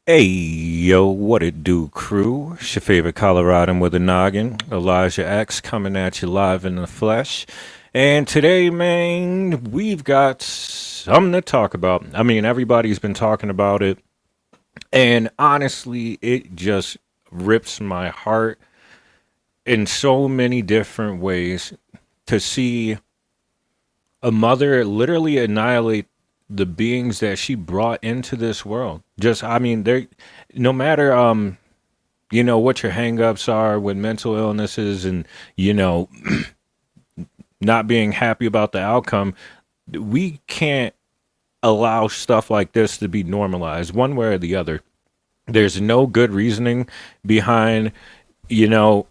Hey, yo, what it do, crew? It's your favorite Coloradan with a noggin, Elijah X, coming at you live in the flesh. And today, man, we've got something to talk about. I mean, everybody's been talking about it, and honestly, it just rips my heart in so many different ways to see a mother literally annihilate the beings that she brought into this world. Just, I mean, there, no matter what your hangups are with mental illnesses and you know not being happy about the outcome, we can't allow stuff like this to be normalized one way or the other. There's no good reasoning behind you know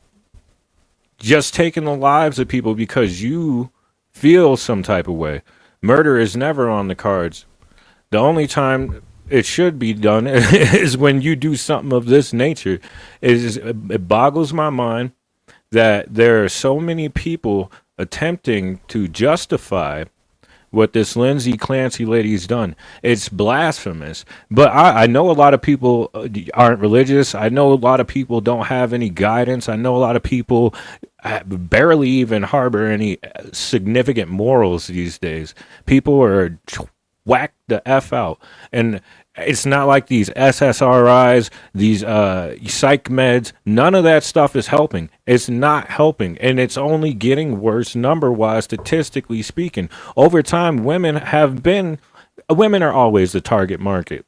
just taking the lives of people because you feel some type of way. Murder is never on the cards. The only time it should be done is when you do something of this nature. It boggles my mind that there are so many people attempting to justify what this Lindsay Clancy lady's done. It's blasphemous. But I know a lot of people aren't religious. I know a lot of people don't have any guidance. I know a lot of people barely even harbor any significant morals these days. People are whacked the F out. And it's not like these SSRIs, these psych meds, none of that stuff is helping. It's not helping. And it's only getting worse number wise, statistically speaking. Over time, women are always the target market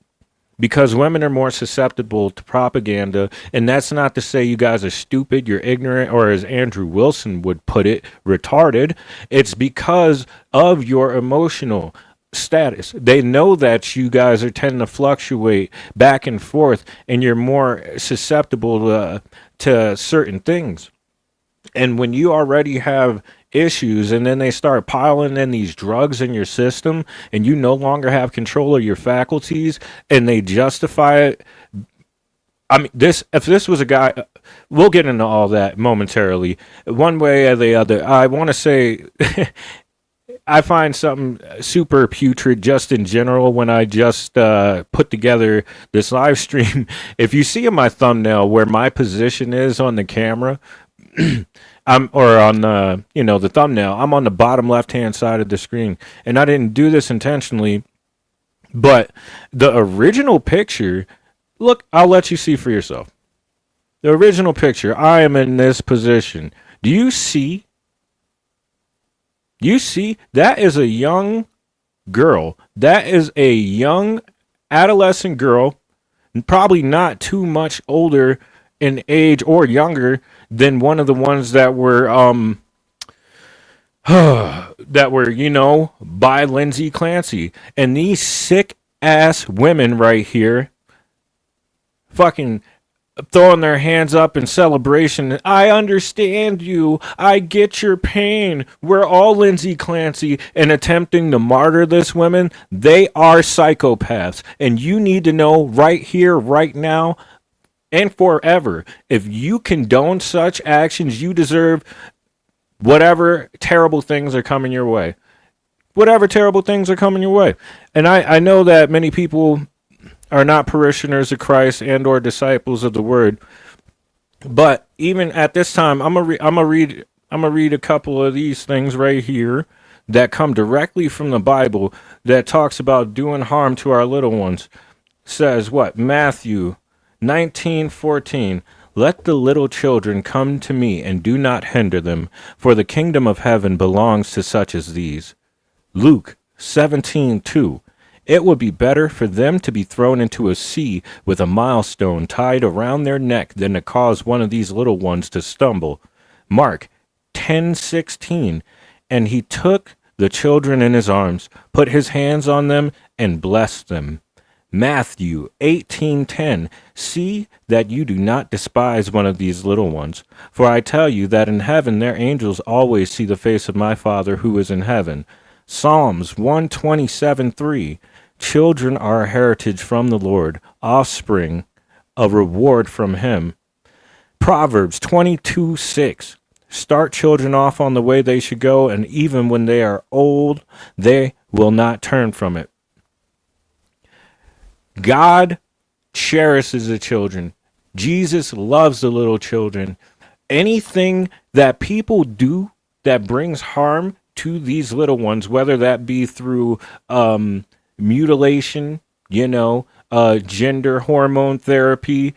because women are more susceptible to propaganda. And that's not to say you guys are stupid, you're ignorant, or as Andrew Wilson would put it, retarded. It's because of your emotional status. They know that you guys are tending to fluctuate back and forth and you're more susceptible to certain things. And when you already have issues and then they start piling in these drugs in your system and you no longer have control of your faculties and they justify it. I mean, this if this was a guy, we'll get into all that momentarily. One way or the other, I want to say I find something super putrid just in general when I just put together this live stream. If you see in my thumbnail where my position is on the camera, or on the thumbnail, I'm on the bottom left hand side of the screen, and I didn't do this intentionally, but the original picture. Look, I'll let you see for yourself. The original picture, I am in this position. Do you see? You see, that is a young girl. That is a young adolescent girl, probably not too much older in age or younger than one of the ones that were by Lindsay Clancy. And these sick ass women right here fucking throwing their hands up in celebration. I understand you. I get your pain. We're all Lindsay Clancy, and attempting to martyr this woman. They are psychopaths. And you need to know right here, right now, and forever. If you condone such actions, you deserve whatever terrible things are coming your way. Whatever terrible things are coming your way. And I know that many people are not parishioners of Christ and or disciples of the word. But even at this time, I'm gonna read a couple of these things right here that come directly from the Bible that talks about doing harm to our little ones. Says what? Matthew 19:14. Let the little children come to me and do not hinder them, for the kingdom of heaven belongs to such as these. Luke 17:2. It would be better for them to be thrown into a sea with a milestone tied around their neck than to cause one of these little ones to stumble. Mark 10:16. And he took the children in his arms, put his hands on them, and blessed them. Matthew 18:10. See that you do not despise one of these little ones, for I tell you that in heaven their angels always see the face of my Father who is in heaven. Psalms 127:3. Children are a heritage from the Lord, offspring a reward from him. Proverbs 22:6. Start children off on the way they should go, and even when they are old, they will not turn from it. God cherishes the children. Jesus loves the little children. Anything that people do that brings harm to these little ones, whether that be through mutilation, gender hormone therapy,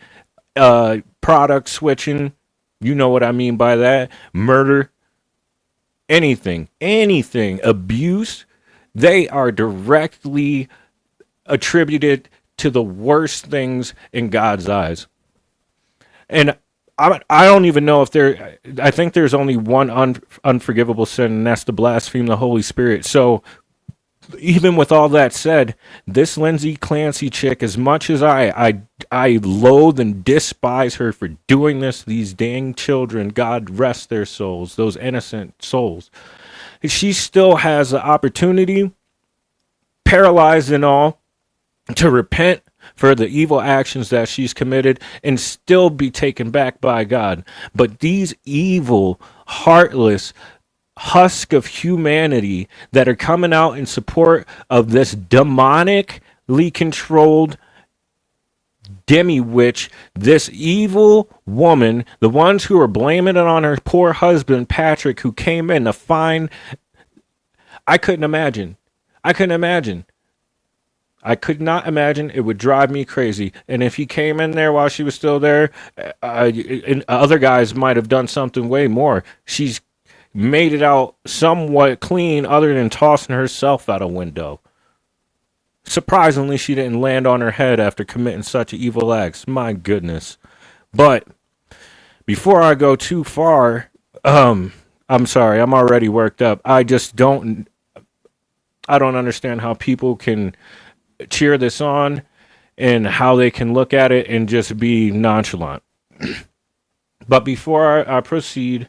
product switching, you know what I mean by that, murder, anything, abuse, they are directly attributed to the worst things in God's eyes. And I don't even know if I think there's only one unforgivable sin, and that's to blaspheme the Holy Spirit. So even with all that said, this Lindsay Clancy chick, as much as I loathe and despise her for doing this, these dang children, God rest their souls, those innocent souls, she still has the opportunity, paralyzed and all, to repent for the evil actions that she's committed and still be taken back by God. But these evil, heartless husk of humanity that are coming out in support of this demonically controlled demi-witch, this evil woman, the ones who are blaming it on her poor husband, Patrick, who came in to find... I couldn't imagine. I could not imagine. It would drive me crazy. And if he came in there while she was still there, and other guys might have done something way more. She's made it out somewhat clean other than tossing herself out a window. Surprisingly, she didn't land on her head after committing such evil acts. My goodness. But before I go too far, I'm sorry, I'm already worked up. I don't understand how people can cheer this on and how they can look at it and just be nonchalant. But before I proceed,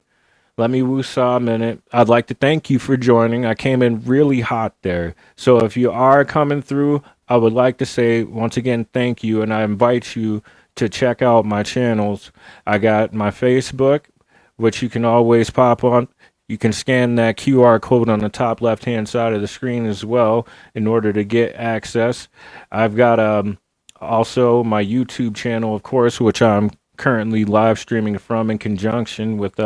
let me woosah a minute. I'd like to thank you for joining. I came in really hot there. So if you are coming through, I would like to say once again, thank you. And I invite you to check out my channels. I got my Facebook, which you can always pop on. You can scan that QR code on the top left-hand side of the screen as well in order to get access. I've got also my YouTube channel, of course, which I'm currently live streaming from in conjunction with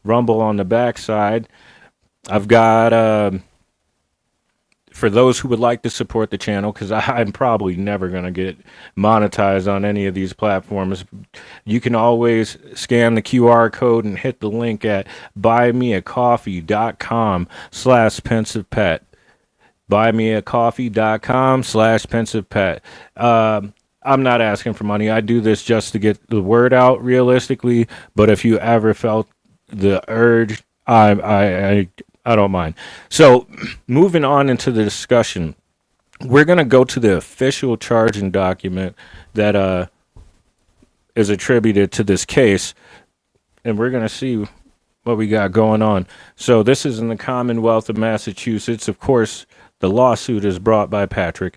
Rumble on the backside. I've got, for those who would like to support the channel, because I'm probably never going to get monetized on any of these platforms, you can always scan the QR code and hit the link at buymeacoffee.com/pensivepet. buymeacoffee.com/pensivepet. I'm not asking for money. I do this just to get the word out realistically, but if you ever felt the urge, I don't mind. So moving on into the discussion, we're going to go to the official charging document that is attributed to this case, and we're going to see what we got going on. So this is in the Commonwealth of Massachusetts. Of course, the lawsuit is brought by Patrick.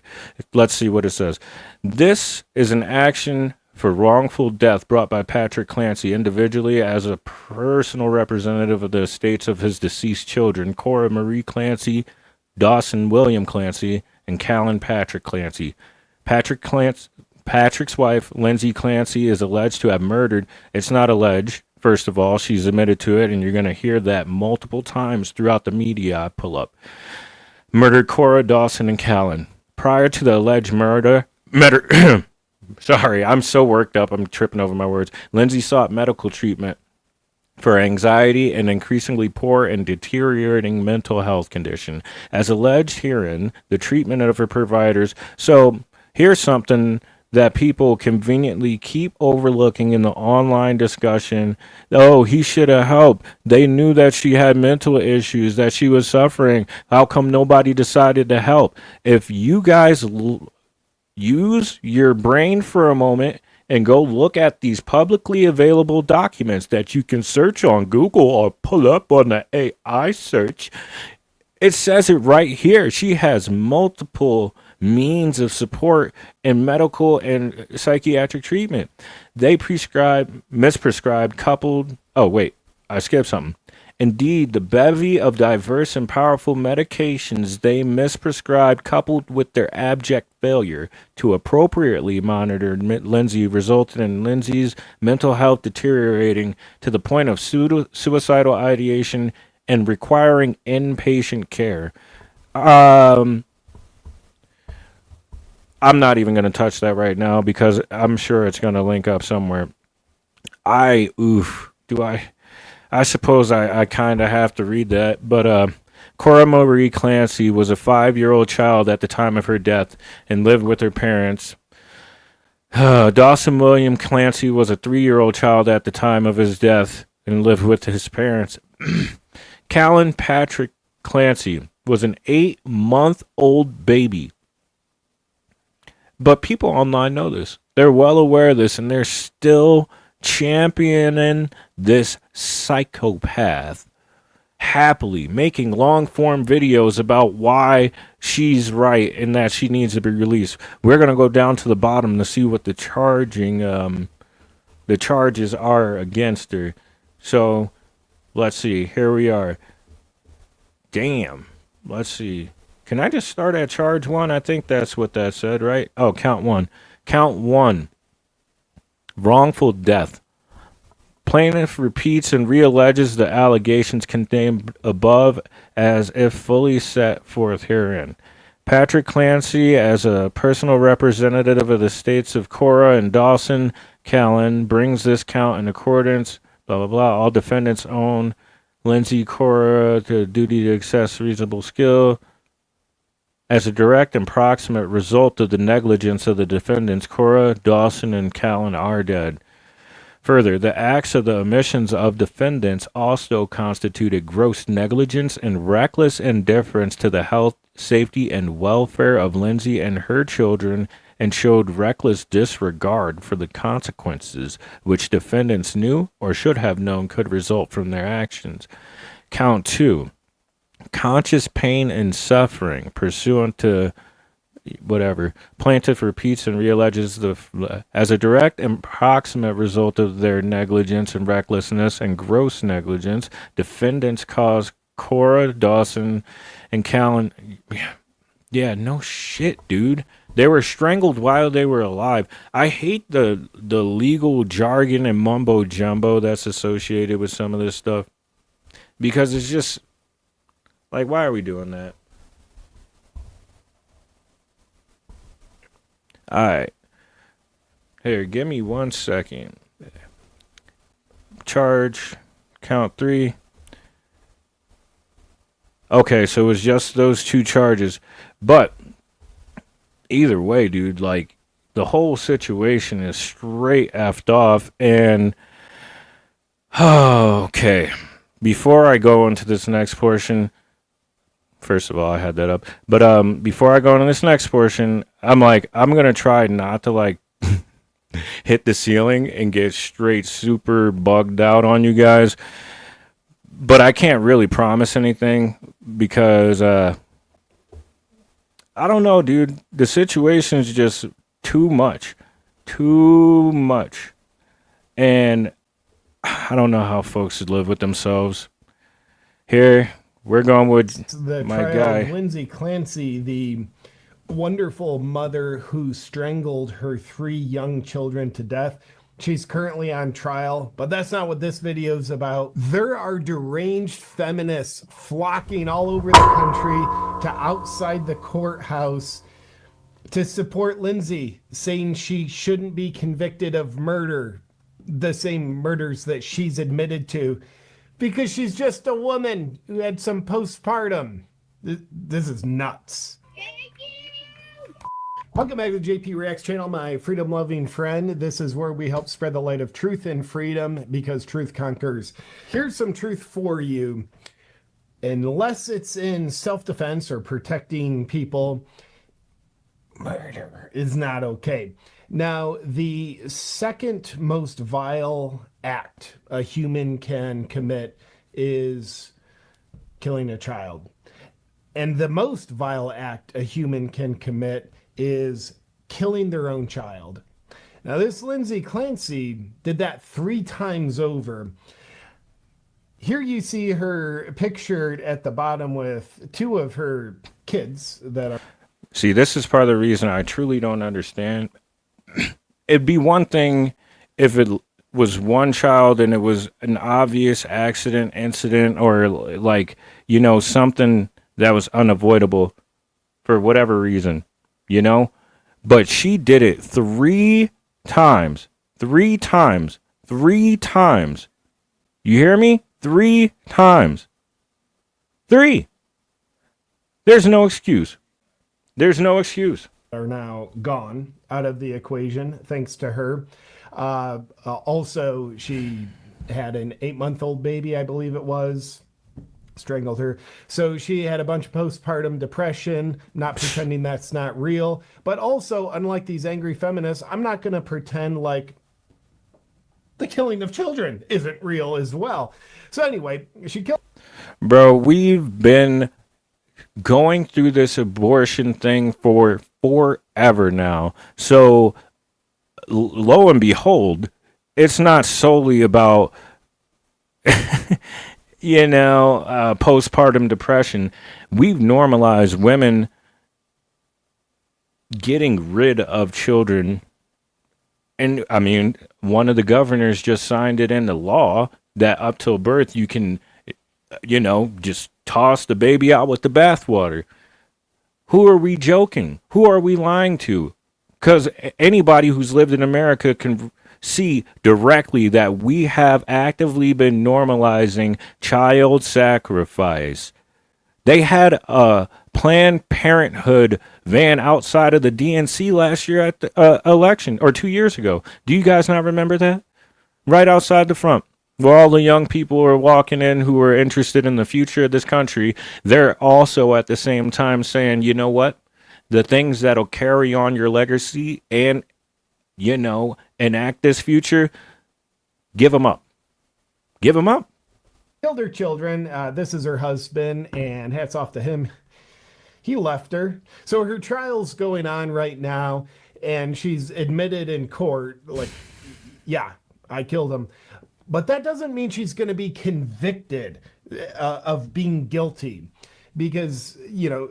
Let's see what it says. This is an action for wrongful death brought by Patrick Clancy individually as a personal representative of the estates of his deceased children, Cora Marie Clancy, Dawson William Clancy, and Callan Patrick Clancy. Patrick's wife, Lindsay Clancy, is alleged to have murdered. It's not alleged. First of all, she's admitted to it, and you're going to hear that multiple times throughout the media I pull up. Murdered Cora, Dawson, and Callan. Prior to the alleged murder sorry, I'm so worked up, I'm tripping over my words. Lindsay sought medical treatment for anxiety and increasingly poor and deteriorating mental health condition. As alleged herein, the treatment of her providers. So here's something that people conveniently keep overlooking in the online discussion. Oh, he should have helped. They knew that she had mental issues, that she was suffering. How come nobody decided to help? If you guys use your brain for a moment and go look at these publicly available documents that you can search on Google or pull up on the AI search. It says it right here. She has multiple means of support in medical and psychiatric treatment. They misprescribed, coupled. Oh, wait, I skipped something. Indeed, the bevy of diverse and powerful medications they misprescribed, coupled with their abject failure to appropriately monitor Lindsay, resulted in Lindsay's mental health deteriorating to the point of suicidal ideation and requiring inpatient care. Um, I'm not even going to touch that right now because I'm sure it's going to link up somewhere. Do I suppose I kind of have to read that, but Cora Marie Clancy was a 5-year-old child at the time of her death and lived with her parents. Dawson William Clancy was a 3-year-old child at the time of his death and lived with his parents. Callan Patrick Clancy was an 8-month-old baby. But people online know this. They're well aware of this, and they're still championing this psychopath happily, making long form videos about why she's right and that she needs to be released. We're gonna go down to the bottom to see what the charges are against her. So let's see. Here we are. Damn. Let's see. Can I just start at charge 1? I think that's what that said, right? Oh, count 1. Count 1. Wrongful death. Plaintiff repeats and realleges the allegations contained above as if fully set forth herein. Patrick Clancy, as a personal representative of the states of Cora and Dawson Callan, brings this count in accordance, blah, blah, blah. All defendants own Lindsay Cora to duty to excess reasonable skill. As a direct and proximate result of the negligence of the defendants, Cora, Dawson, and Callan are dead. Further, the acts of the omissions of defendants also constituted gross negligence and reckless indifference to the health, safety, and welfare of Lindsay and her children, and showed reckless disregard for the consequences which defendants knew or should have known could result from their actions. Count 2. Conscious pain and suffering pursuant to whatever. Plaintiff repeats and realleges as a direct and proximate result of their negligence and recklessness and gross negligence, defendants caused Cora, Dawson, and Callan. Yeah, no shit, dude. They were strangled while they were alive. I hate the legal jargon and mumbo jumbo that's associated with some of this stuff because it's just like, why are we doing that? All right. Here, give me 1 second. Charge, count 3. Okay, so it was just those 2 charges. But either way, dude, like, the whole situation is straight effed off. And, okay. Before I go into this next portion, first of all, I had that up. But before I go into this next portion, I'm gonna try not to like hit the ceiling and get straight super bugged out on you guys. But I can't really promise anything because I don't know, dude. The situation's just too much. Too much. And I don't know how folks live with themselves. Here, we're going with the my trial guy. of Lindsay Clancy, the wonderful mother who strangled her 3 young children to death. She's currently on trial, but that's not what this video is about. There are deranged feminists flocking all over the country to outside the courthouse to support Lindsay, saying she shouldn't be convicted of murder, the same murders that she's admitted to, because she's just a woman who had some postpartum. This is nuts. Welcome back to the JP Reacts channel, my freedom-loving friend. This is where we help spread the light of truth and freedom because truth conquers. Here's some truth for you. Unless it's in self-defense or protecting people, murder is not okay. Now, the second most vile act a human can commit is killing a child. And the most vile act a human can commit is killing their own child. Now, this Lindsay Clancy did that 3 times over. Here you see her pictured at the bottom with two of her kids that are. See, this is part of the reason I truly don't understand. It'd be one thing if it was one child and it was an obvious accident, incident, or like, something that was unavoidable for whatever reason, you know? But she did it three times. Three times. Three times. You hear me? Three times. Three. There's no excuse. There's no excuse. Are now gone out of the equation thanks to her. Also, she had an 8-month-old baby, I believe it was, strangled her. So she had a bunch of postpartum depression, not pretending that's not real. But also, unlike these angry feminists, I'm not going to pretend like the killing of children isn't real as well. So anyway, she killed. Bro, we've been going through this abortion thing for forever now. So lo and behold, it's not solely about postpartum depression. We've normalized women getting rid of children. And I mean, one of the governors just signed it into law that up till birth you can, just toss the baby out with the bathwater. Who are we joking? Who are we lying to? Because anybody who's lived in America can see directly that we have actively been normalizing child sacrifice. They had a Planned Parenthood van outside of the DNC last year at the election, or 2 years ago. Do you guys not remember that? Right outside the front, where all the young people were walking in who were interested in the future of this country. They're also at the same time saying, you know what? The things that'll carry on your legacy and, enact this future, give them up. Give them up. Killed her children. This is her husband, and hats off to him. He left her. So her trial's going on right now, and she's admitted in court, like, yeah, I killed him. But that doesn't mean she's going to be convicted of being guilty. Because,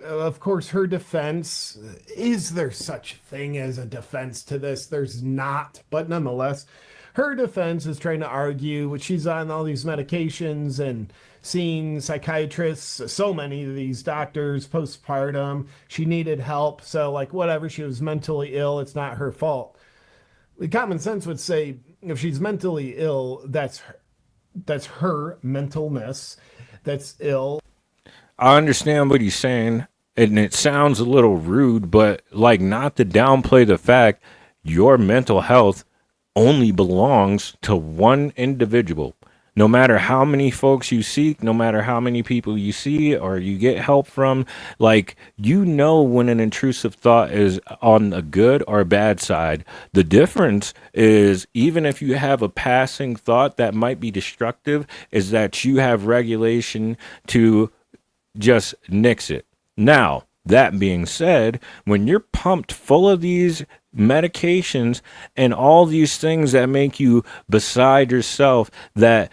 of course, her defense, is there such thing as a defense to this? There's not. But nonetheless, her defense is trying to argue she's on all these medications and seeing psychiatrists, so many of these doctors postpartum. She needed help. So, whatever, she was mentally ill. It's not her fault. The common sense would say if she's mentally ill, that's her mentalness that's ill. I understand what he's saying, and it sounds a little rude, but not to downplay the fact your mental health only belongs to one individual. No matter how many folks you seek, no matter how many people you see or you get help from, when an intrusive thought is on a good or bad side. The difference is, even if you have a passing thought that might be destructive, is that you have regulation to just nix it. Now, that being said, when you're pumped full of these medications and all these things that make you beside yourself, that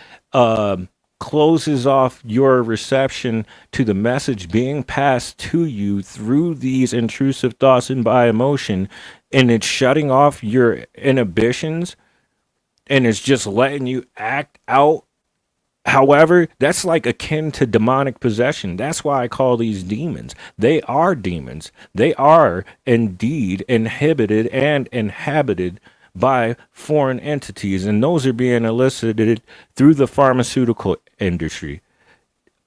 closes off your reception to the message being passed to you through these intrusive thoughts and by emotion, and it's shutting off your inhibitions, and it's just letting you act out. However, that's akin to demonic possession. That's why I call these demons. They are demons. They are indeed inhibited and inhabited by foreign entities, and those are being elicited through the pharmaceutical industry.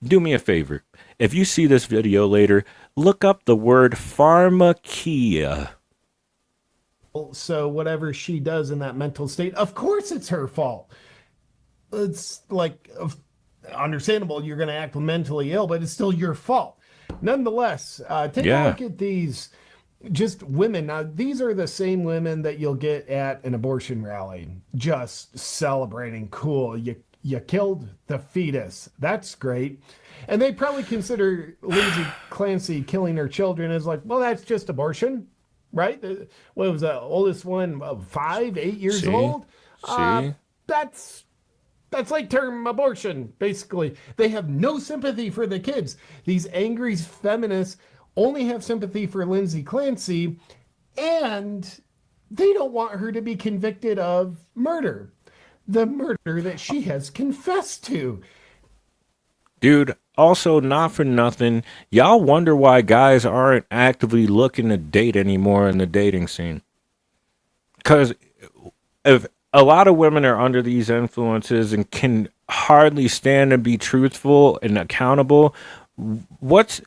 Do me a favor. If you see this video later, look up the word pharmakia. So whatever she does in that mental state, of course it's her fault. It's understandable you're going to act mentally ill, but it's still your fault. Nonetheless, take a look at these just women. Now, these are the same women that you'll get at an abortion rally, just celebrating. Cool, you killed the fetus. That's great. And they probably consider Lindsay Clancy killing her children as well, that's just abortion, right? What was the oldest one? 5, 8 years old? See? That's That's like term abortion, basically. They have no sympathy for the kids. These angry feminists only have sympathy for Lindsay Clancy, and they don't want her to be convicted of murder. The murder that she has confessed to. Dude, also, not for nothing, y'all wonder why guys aren't actively looking to date anymore in the dating scene. Because if a lot of women are under these influences and can hardly stand to be truthful and accountable, what's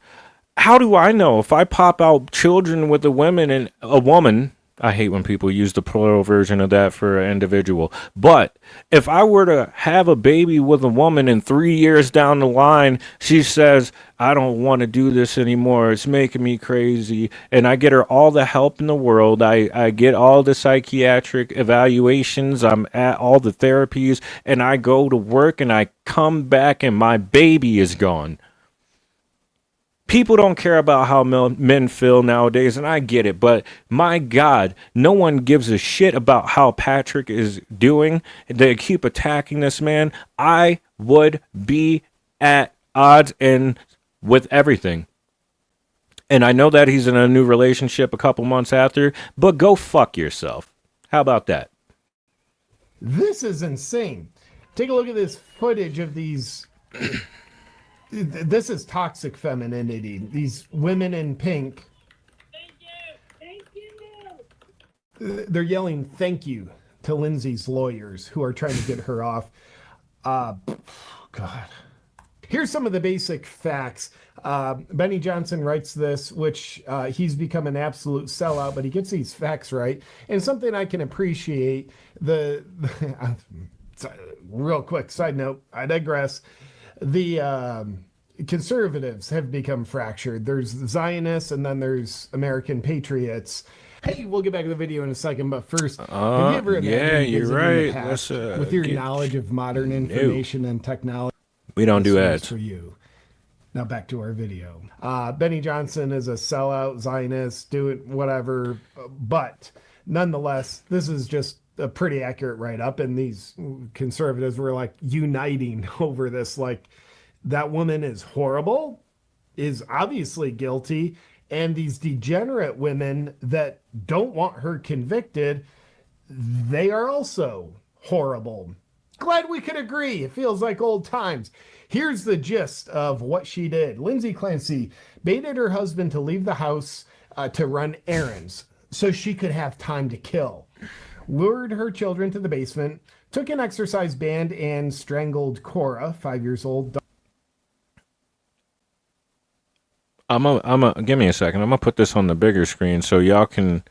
how do I know if I pop out children with a women and a woman? I hate when people use the plural version of that for an individual. But if I were to have a baby with a woman and 3 years down the line, she says, I don't want to do this anymore. It's making me crazy. And I get her all the help in the world. I get all the psychiatric evaluations. I'm at all the therapies. And I go to work and I come back and my baby is gone. People don't care about how men feel nowadays, and I get it, but my God, no one gives a shit about how Patrick is doing. They keep attacking this man. I would be at odds and with everything. And I know that he's in a new relationship a couple months after, but go fuck yourself. How about that? This is insane. Take a look at this footage of these. This is toxic femininity. These women in pink. Thank you. They're yelling thank you to Lindsay's lawyers who are trying to get her off. God. Here's some of the basic facts. Benny Johnson writes this, which he's become an absolute sellout, but he gets these facts right. And something I can appreciate, real quick side note, I digress. The conservatives have become fractured. There's Zionists and then there's American patriots. Hey, we'll get back to the video in a second, but first, have you ever imagined you're right. That's, with your knowledge of modern information and technology? We don't do ads for you. Now back to our video. Benny Johnson is a sellout Zionist, do it whatever, but nonetheless, this is just a pretty accurate write-up, and these conservatives were like uniting over this. Like, that woman is horrible, is obviously guilty, and these degenerate women that don't want her convicted, they are also horrible. Glad we could agree. It feels like old times. Here's the gist of what she did. Lindsay Clancy baited her husband to leave the house to run errands so she could have time to kill. Lured her children to the basement, took an exercise band, and strangled Cora, 5 years old. Give me a second. I'm gonna put this on the bigger screen so y'all can.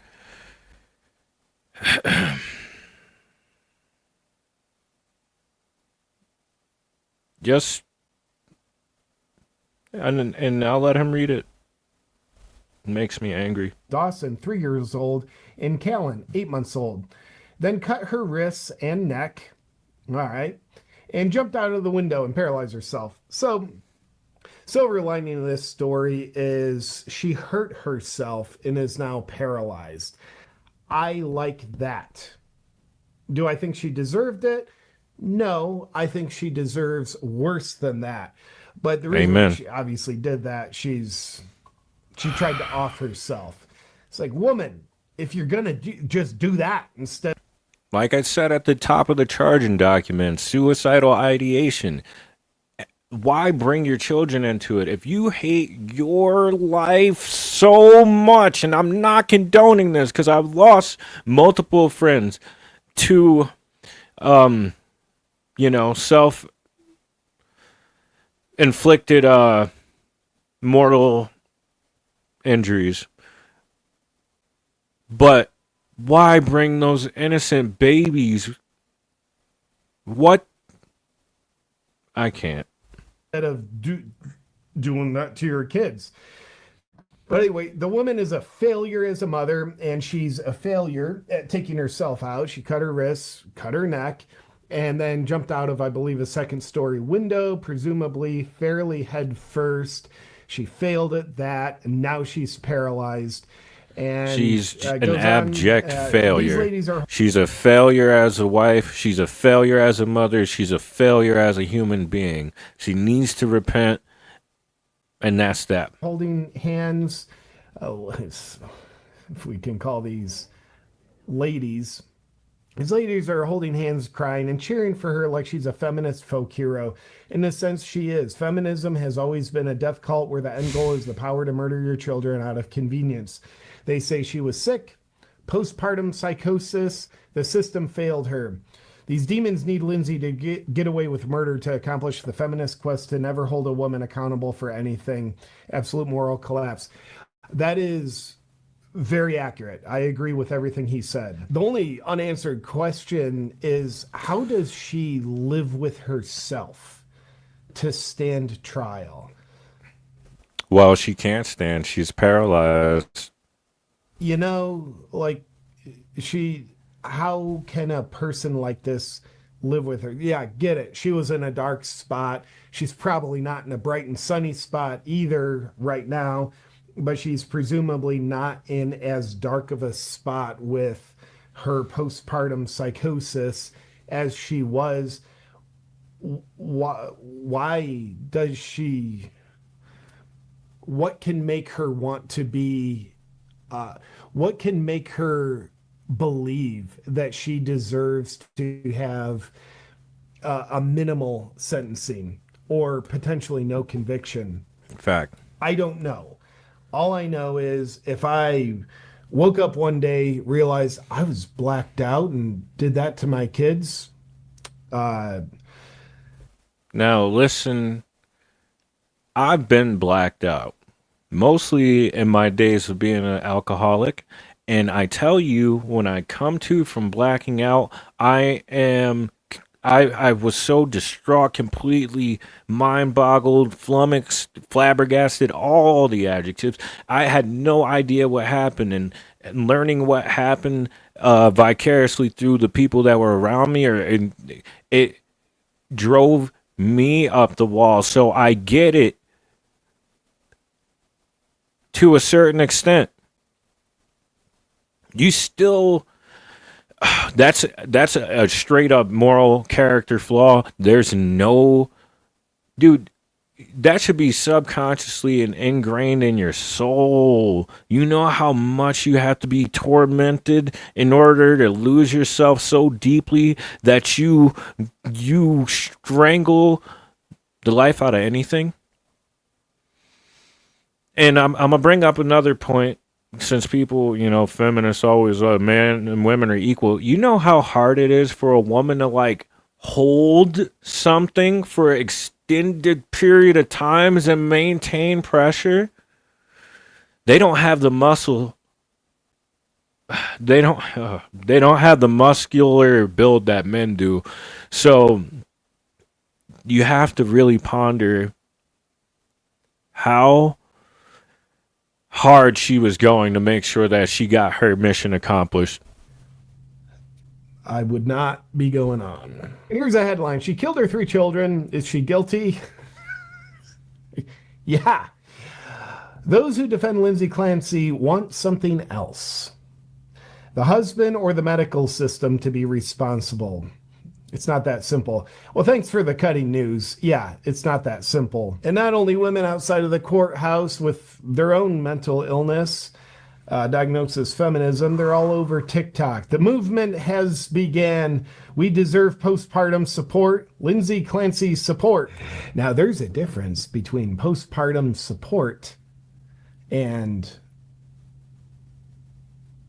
Just and I'll let him read it. It makes me angry. Dawson, 3 years old, and Callan, 8 months old. Then cut her wrists and neck, all right, and jumped out of the window and paralyzed herself. So, silver lining of this story is she hurt herself and is now paralyzed. I like that. Do I think she deserved it? No, I think she deserves worse than that. But the reason she obviously did that, she tried to off herself. It's like, woman, if you're gonna just do that instead. Like I said at the top of the charging document, suicidal ideation. Why bring your children into it? If you hate your life so much, and I'm not condoning this because I've lost multiple friends to, self-inflicted mortal injuries. But why bring those innocent babies? What? I can't. Instead of doing that to your kids. But anyway, the woman is a failure as a mother, and she's a failure at taking herself out. She cut her wrists, cut her neck, and then jumped out of, I believe, a second-story window, presumably fairly head first. She failed at that, and now she's paralyzed. And She's an goes on, abject these failure. ladies are She's a failure as a wife. She's a failure as a mother. She's a failure as a human being. She needs to repent, and that's that. holding hands. Oh, if we can call ladies. These ladies are holding hands, crying, and cheering for her like she's a feminist folk hero. In a sense, she is. Feminism has always been a death cult where the end goal is the power to murder your children out of convenience. They say she was sick, postpartum psychosis, the system failed her. These demons need Lindsay to get away with murder to accomplish the feminist quest to never hold a woman accountable for anything. Absolute moral collapse. That is very accurate. I agree with everything he said. The only unanswered question is, how does she live with herself to stand trial? Well, she can't stand. She's paralyzed. You know, like how can a person like this live with her? Yeah, get it. She was in a dark spot. She's probably not in a bright and sunny spot either right now, but she's presumably not in as dark of a spot with her postpartum psychosis as she was. Why does she? What can make her want to be? What can make her believe that she deserves to have a minimal sentencing or potentially no conviction? Fact. I don't know. All I know is if I woke up one day, realized I was blacked out and did that to my kids. Now, listen, I've been blacked out, mostly in my days of being an alcoholic. And I tell you, when I come to from blacking out, I was so distraught, completely mind boggled, flummoxed, flabbergasted, all the adjectives. I had no idea what happened, and learning what happened vicariously through the people that were around me, it drove me up the wall. So I get it to a certain extent. You still, that's a straight up moral character flaw. There's no, dude, that should be subconsciously and ingrained in your soul. You know how much you have to be tormented in order to lose yourself so deeply that you strangle the life out of anything. And I'm gonna bring up another point, since people, feminists always, men and women are equal. You know how hard it is for a woman to like hold something for an extended period of times and maintain pressure? They don't have the muscle. They don't have the muscular build that men do. So you have to really ponder how hard she was going to make sure that she got her mission accomplished. I would not be going on. Here's a headline. She killed her 3 children. Is she guilty? Yeah. Those who defend Lindsay Clancy want something else. The husband or the medical system to be responsible. It's not that simple. Well, thanks for the cutting news. Yeah, it's not that simple. And not only women outside of the courthouse with their own mental illness, diagnosed as feminism, they're all over TikTok. The movement has began. We deserve postpartum support. Lindsay Clancy support. Now, there's a difference between postpartum support and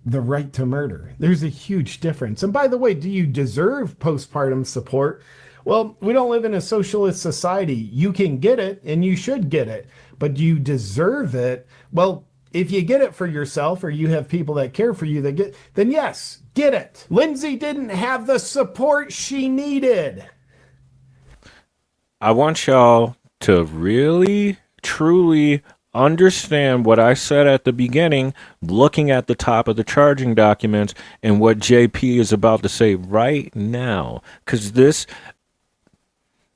the right to murder. There's a huge difference. And by the way, do you deserve postpartum support? Well, we don't live in a socialist society. You can get it and you should get it, but do you deserve it? Well, if you get it for yourself or you have people that care for you that get, then yes, get it. Lindsay didn't have the support she needed. I want y'all to really, truly understand what I said at the beginning, looking at the top of the charging documents and what JP is about to say right now, because this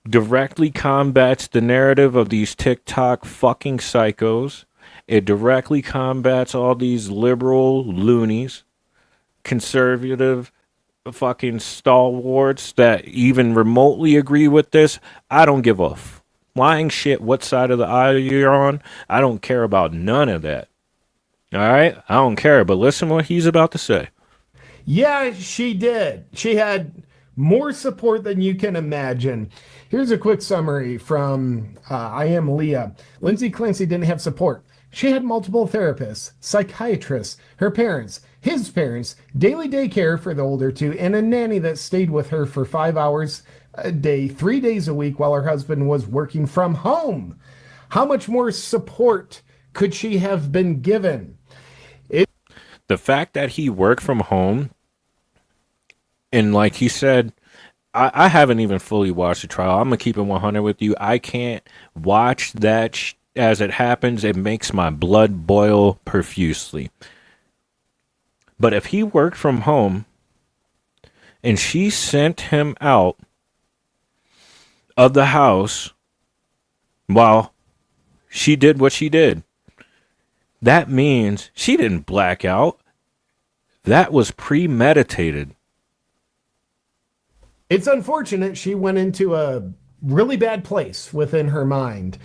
directly combats the narrative of these TikTok fucking psychos It directly combats all these liberal loonies, conservative fucking stalwarts that even remotely agree with this. I don't give a flying shit what side of the aisle you're on. I don't care about none of that. All right? I don't care, but listen what he's about to say. Yeah, she did. She had more support than you can imagine. Here's a quick summary from I Am Leah. Lindsay Clancy didn't have support. She had multiple therapists, psychiatrists, her parents, his parents, daily daycare for the older two, and a nanny that stayed with her for 5 hours a day, 3 days a week while her husband was working from home. How much more support could she have been given? The fact that he worked from home, and like he said, I haven't even fully watched the trial. I'm going to keep it 100 with you. I can't watch that as it happens. It makes my blood boil profusely. But if he worked from home and she sent him out of the house while she did what she did, that means she didn't black out. That was premeditated. It's unfortunate she went into a really bad place within her mind.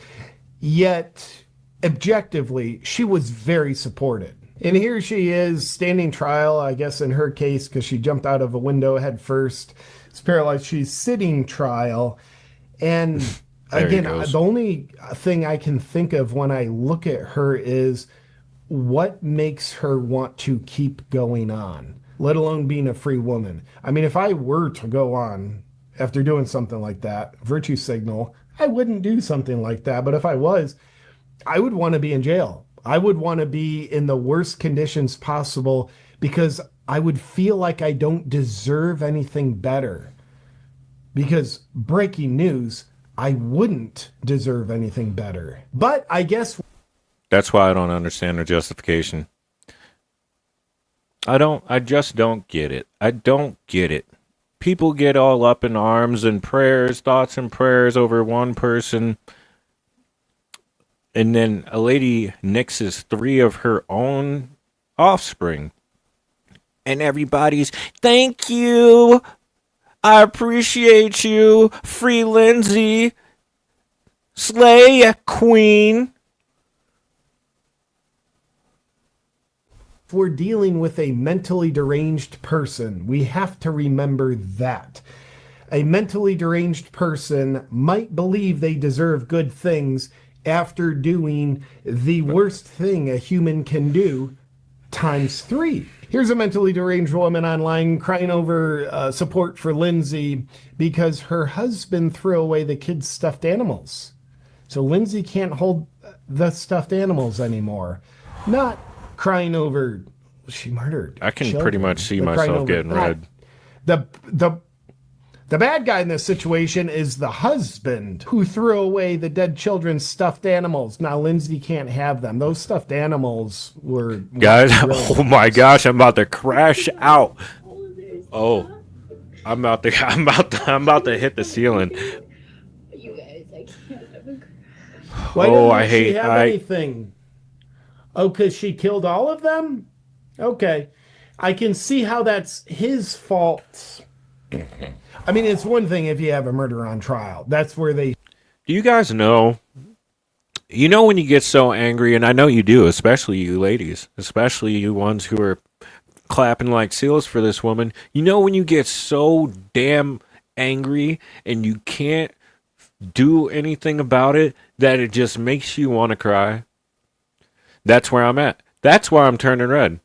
Yet, objectively, she was very supported. And here she is standing trial, I guess in her case, because she jumped out of a window head first. It's paralyzed. She's sitting trial. And again, the only thing I can think of when I look at her is what makes her want to keep going on, let alone being a free woman. I mean, if I were to go on after doing something like that, virtue signal, I wouldn't do something like that. But if I was, I would want to be in jail. I would want to be in the worst conditions possible because I would feel like I don't deserve anything better. Because breaking news, I wouldn't deserve anything better. But I guess that's why I don't understand the justification. I just don't get it. I don't get it. People get all up in arms and prayers, thoughts and prayers over one person. And then a lady nixes 3 of her own offspring. And everybody's, thank you. I appreciate you. Free Lindsay. Slay, queen. we're dealing with a mentally deranged person, we have to remember that. A mentally deranged person might believe they deserve good things after doing the worst thing a human can do times 3. Here's a mentally deranged woman online crying over support for Lindsay because her husband threw away the kids' stuffed animals. So Lindsay can't hold the stuffed animals anymore. Not crying over she murdered. I can pretty much see myself getting red. The bad guy in this situation is the husband who threw away the dead children's stuffed animals. Now Lindsay can't have them. Those stuffed animals were guys. Really oh my gosh! I'm about to crash out. Oh, I'm about to hit the ceiling. You guys, I can't have a Why I hate. She have anything? Oh, because she killed all of them. Okay, I can see how that's his fault. I mean, it's one thing if you have a murder on trial. That's where they... Do you guys know? You know when you get so angry, and I know you do, especially you ladies, especially you ones who are clapping like seals for this woman. You know when you get so damn angry and you can't do anything about it that it just makes you want to cry? That's where I'm at. That's why I'm turning red.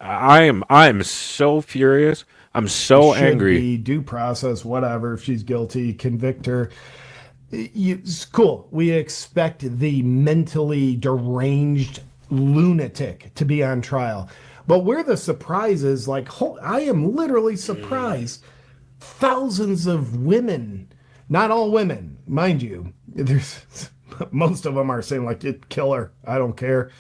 I am so furious. I'm so angry. Be due process, whatever. If she's guilty, convict her. It's cool. We expect the mentally deranged lunatic to be on trial. But where the surprise is, like, I am literally surprised. Thousands of women, not all women, mind you. There's most of them are saying, like, kill her. I don't care.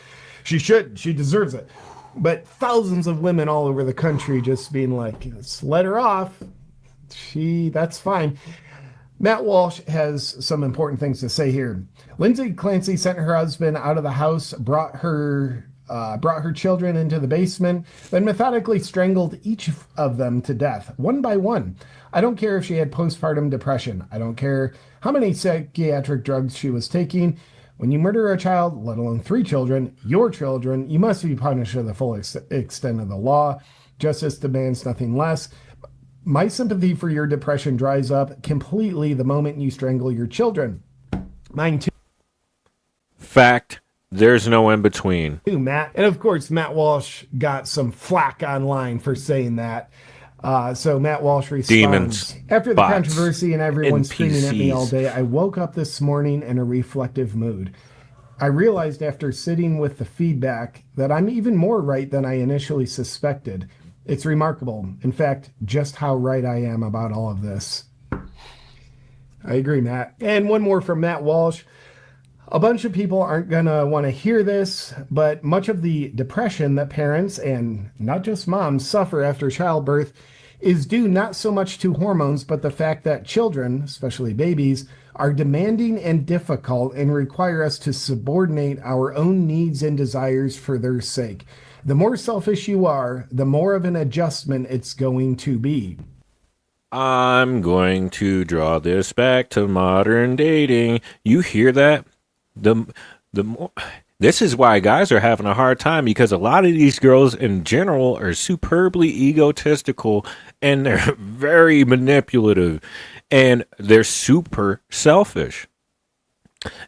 She should. She deserves it. But thousands of women all over the country just being like, let's let her off. That's fine. Matt Walsh has some important things to say here. Lindsay Clancy sent her husband out of the house, brought her children into the basement, then methodically strangled each of them to death, one by one. I don't care if she had postpartum depression. I don't care how many psychiatric drugs she was taking. When you murder a child, let alone 3 children, your children, you must be punished to the full extent of the law. Justice demands nothing less. My sympathy for your depression dries up completely the moment you strangle your children. Mine too. Fact. There's no in between. Matt. And of course, Matt Walsh got some flack online for saying that. So Matt Walsh responds, Demons, after the bots, controversy and everyone screaming at me NPCs. all day, I woke up this morning in a reflective mood. I realized after sitting with the feedback that I'm even more right than I initially suspected. It's remarkable, in fact, just how right I am about all of this. I agree, Matt. And one more from Matt Walsh. A bunch of people aren't going to want to hear this, but much of the depression that parents, and not just moms, suffer after childbirth is due not so much to hormones, but the fact that children, especially babies, are demanding and difficult and require us to subordinate our own needs and desires for their sake. The more selfish you are, the more of an adjustment it's going to be. I'm going to draw this back to modern dating. You hear that? The more, this is why guys are having a hard time, because a lot of these girls in general are superbly egotistical and they're very manipulative and they're super selfish.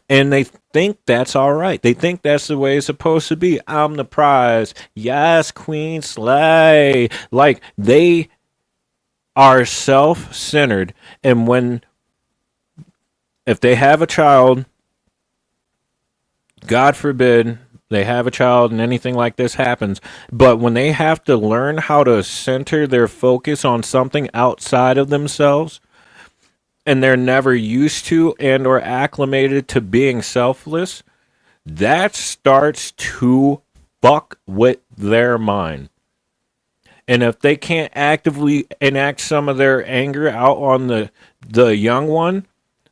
And they think that's all right. They think that's the way it's supposed to be. I'm the prize. Yes, Queen Slay. Like, they are self-centered. And if they have a child, God forbid they have a child and anything like this happens, but when they have to learn how to center their focus on something outside of themselves, and they're never used to and or acclimated to being selfless, that starts to fuck with their mind. And if they can't actively enact some of their anger out on the young one,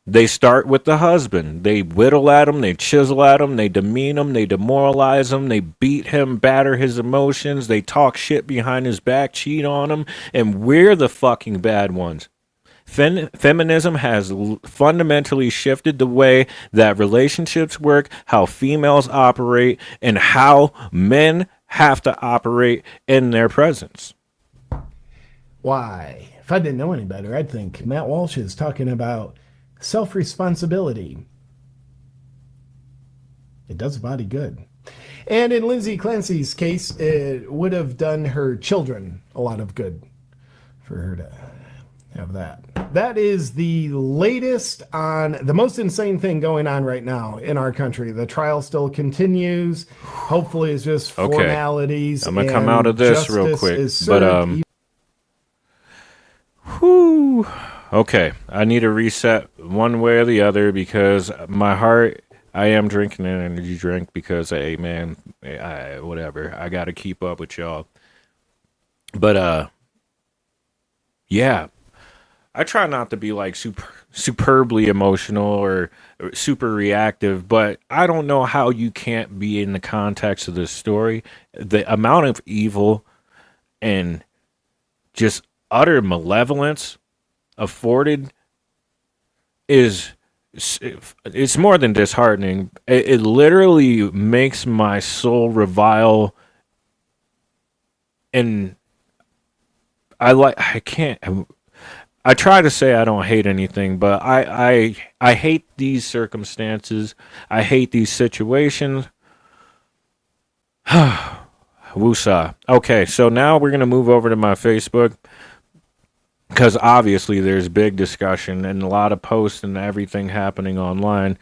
they start with the husband. They whittle at him, they chisel at him, they demean him, they demoralize him, they beat him, batter his emotions, they talk shit behind his back, cheat on him, and we're the fucking bad ones. Feminism has fundamentally shifted the way that relationships work, how females operate, and how men have to operate in their presence. Why? If I didn't know any better, I'd think Matt Walsh is talking about self-responsibility. It does a body good. And in Lindsay Clancy's case, it would have done her children a lot of good for her to have that. That is the latest on the most insane thing going on right now in our country. The trial still continues. Hopefully it's just formalities. I'm going to come out of this real quick. Whew. Okay, I need to reset one way or the other because my heart, I am drinking an energy drink because, hey, man, whatever. I got to keep up with y'all. But, yeah, I try not to be like superbly emotional or super reactive, but I don't know how you can't be in the context of this story. The amount of evil and just utter malevolence afforded it's more than disheartening. It literally makes my soul revile, and I try to say I don't hate anything, but I hate these circumstances. I hate these situations. Woosah. Okay, so now we're gonna move over to my Facebook, because obviously there's big discussion and a lot of posts and everything happening online.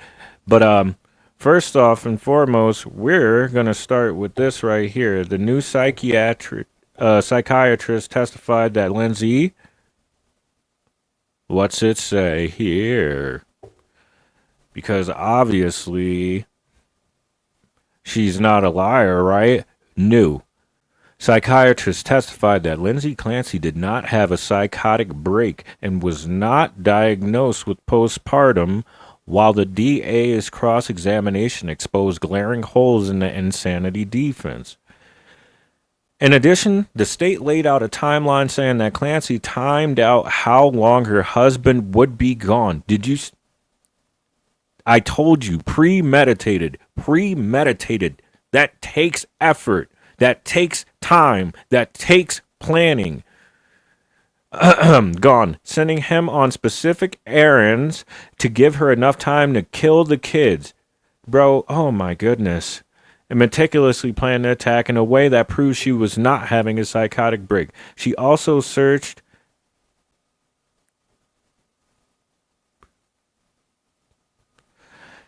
But first off and foremost, we're going to start with this right here. The new psychiatrist testified that Lindsay, what's it say here? Because obviously she's not a liar, right? New. Psychiatrists testified that Lindsay Clancy did not have a psychotic break and was not diagnosed with postpartum, while the DA's cross-examination exposed glaring holes in the insanity defense. In addition, the state laid out a timeline saying that Clancy timed out how long her husband would be gone. I told you, premeditated. That takes effort. That takes time. That takes planning. Gone. Sending him on specific errands to give her enough time to kill the kids. Bro, oh my goodness. And meticulously planned the attack in a way that proves she was not having a psychotic break. She also searched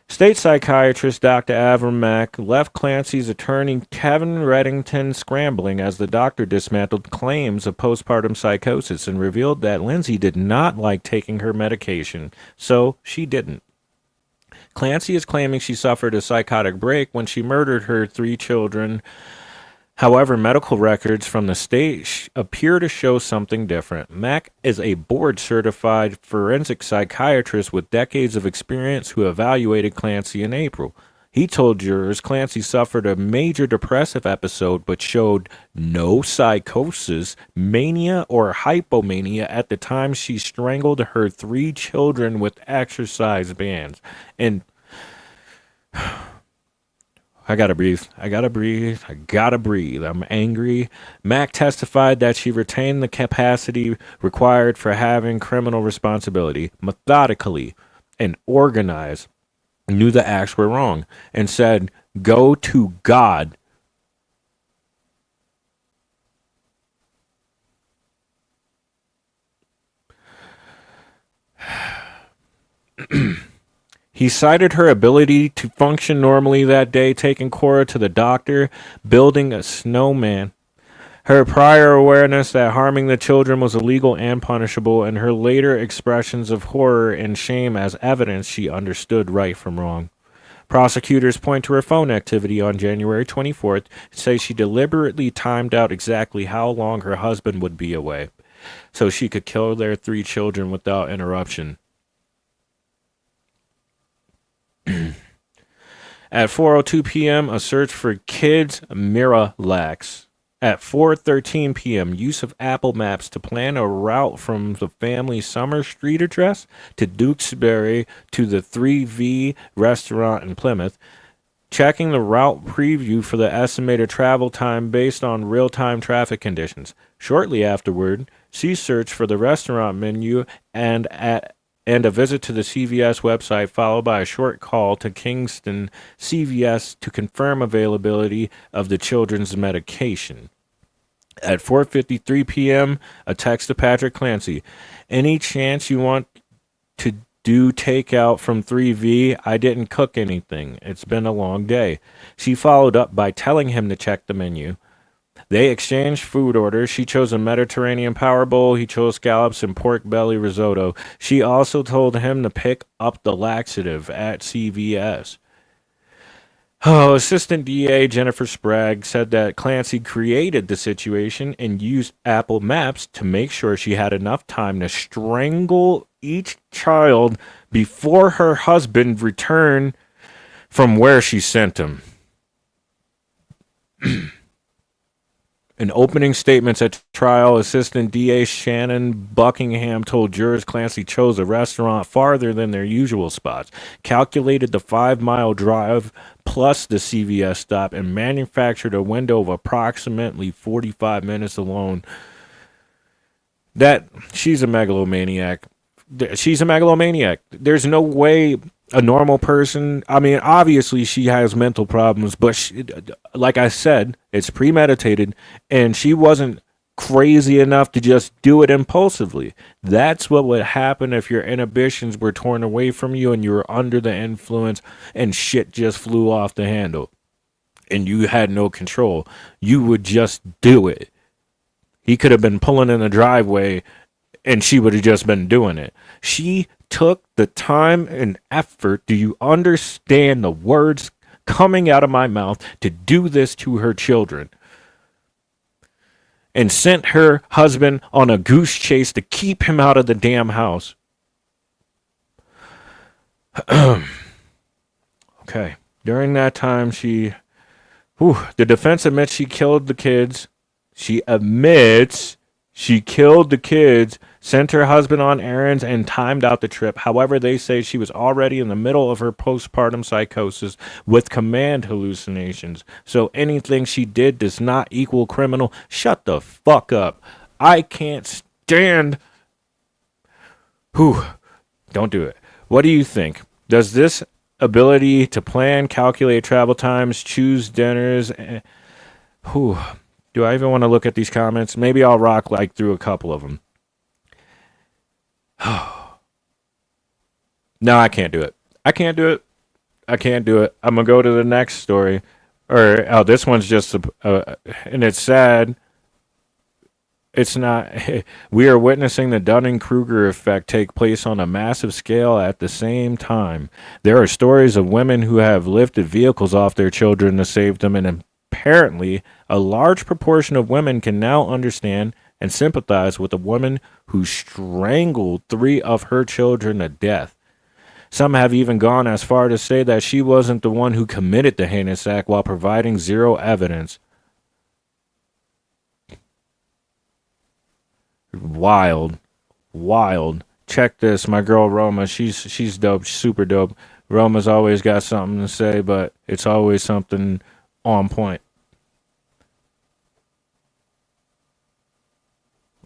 state psychiatrist Dr. Avermack left Clancy's attorney Kevin Reddington scrambling as the doctor dismantled claims of postpartum psychosis and revealed that Lindsay did not like taking her medication, so she didn't. Clancy is claiming she suffered a psychotic break when she murdered her 3 children. However, medical records from the state appear to show something different. Mack is a board-certified forensic psychiatrist with decades of experience who evaluated Clancy in April. He told jurors Clancy suffered a major depressive episode but showed no psychosis, mania, or hypomania at the time she strangled her 3 children with exercise bands. And I gotta breathe. I'm angry. Mack testified that she retained the capacity required for having criminal responsibility, methodically and organized, knew the acts were wrong, and said, "Go to God." He cited her ability to function normally that day, taking Cora to the doctor, building a snowman, her prior awareness that harming the children was illegal and punishable, and her later expressions of horror and shame as evidence she understood right from wrong. Prosecutors point to her phone activity on January 24th and say she deliberately timed out exactly how long her husband would be away, so she could kill their 3 children without interruption. At 4:02 p.m., a search for kids Miralax. At 4:13 p.m., use of Apple Maps to plan a route from the family's Summer Street address to Duxbury to the 3V restaurant in Plymouth. Checking the route preview for the estimated travel time based on real-time traffic conditions. Shortly afterward, she searched for the restaurant menu and a visit to the CVS website, followed by a short call to Kingston CVS to confirm availability of the children's medication. At 4:53 p.m., a text to Patrick Clancy. Any chance you want to do takeout from 3V? I didn't cook anything. It's been a long day. She followed up by telling him to check the menu. They exchanged food orders. She chose a Mediterranean power bowl. He chose scallops and pork belly risotto. She also told him to pick up the laxative at CVS. Oh, Assistant DA Jennifer Sprague said that Clancy created the situation and used Apple Maps to make sure she had enough time to strangle each child before her husband returned from where she sent him. In opening statements at trial, Assistant DA Shannon Buckingham told jurors Clancy chose a restaurant farther than their usual spots, calculated the 5-mile drive plus the CVS stop, and manufactured a window of approximately 45 minutes alone. That she's a megalomaniac. There's no way a normal person, I mean, obviously she has mental problems, but she, like I said, it's premeditated, and she wasn't crazy enough to just do it impulsively. That's what would happen if your inhibitions were torn away from you and you were under the influence and shit just flew off the handle and you had no control. You would just do it. He could have been pulling in the driveway and she would have just been doing it. She took the time and effort, do you understand the words coming out of my mouth, to do this to her children? and sent her husband on a goose chase to keep him out of the damn house. Okay. During that time, the defense admits she killed the kids. She admits she killed the kids, sent her husband on errands, and timed out the trip. However, they say she was already in the middle of her postpartum psychosis with command hallucinations. So anything she did does not equal criminal. Shut the fuck up. I can't stand. Don't do it. What do you think? Does this ability to plan, calculate travel times, choose dinners, do I even want to look at these comments? Maybe I'll rock like through a couple of them. No, I can't do it. I can't do it. I'm going to go to the next story. This one's just, and it's sad. It's not. We are witnessing the Dunning-Kruger effect take place on a massive scale at the same time. There are stories of women who have lifted vehicles off their children to save them, and apparently a large proportion of women can now understand and sympathize with a woman who strangled 3 of her children to death. Some have even gone as far to say that she wasn't the one who committed the heinous act while providing zero evidence. Wild. Check this. My girl Roma, she's dope, super dope. Roma's always got something to say, but it's always something on point.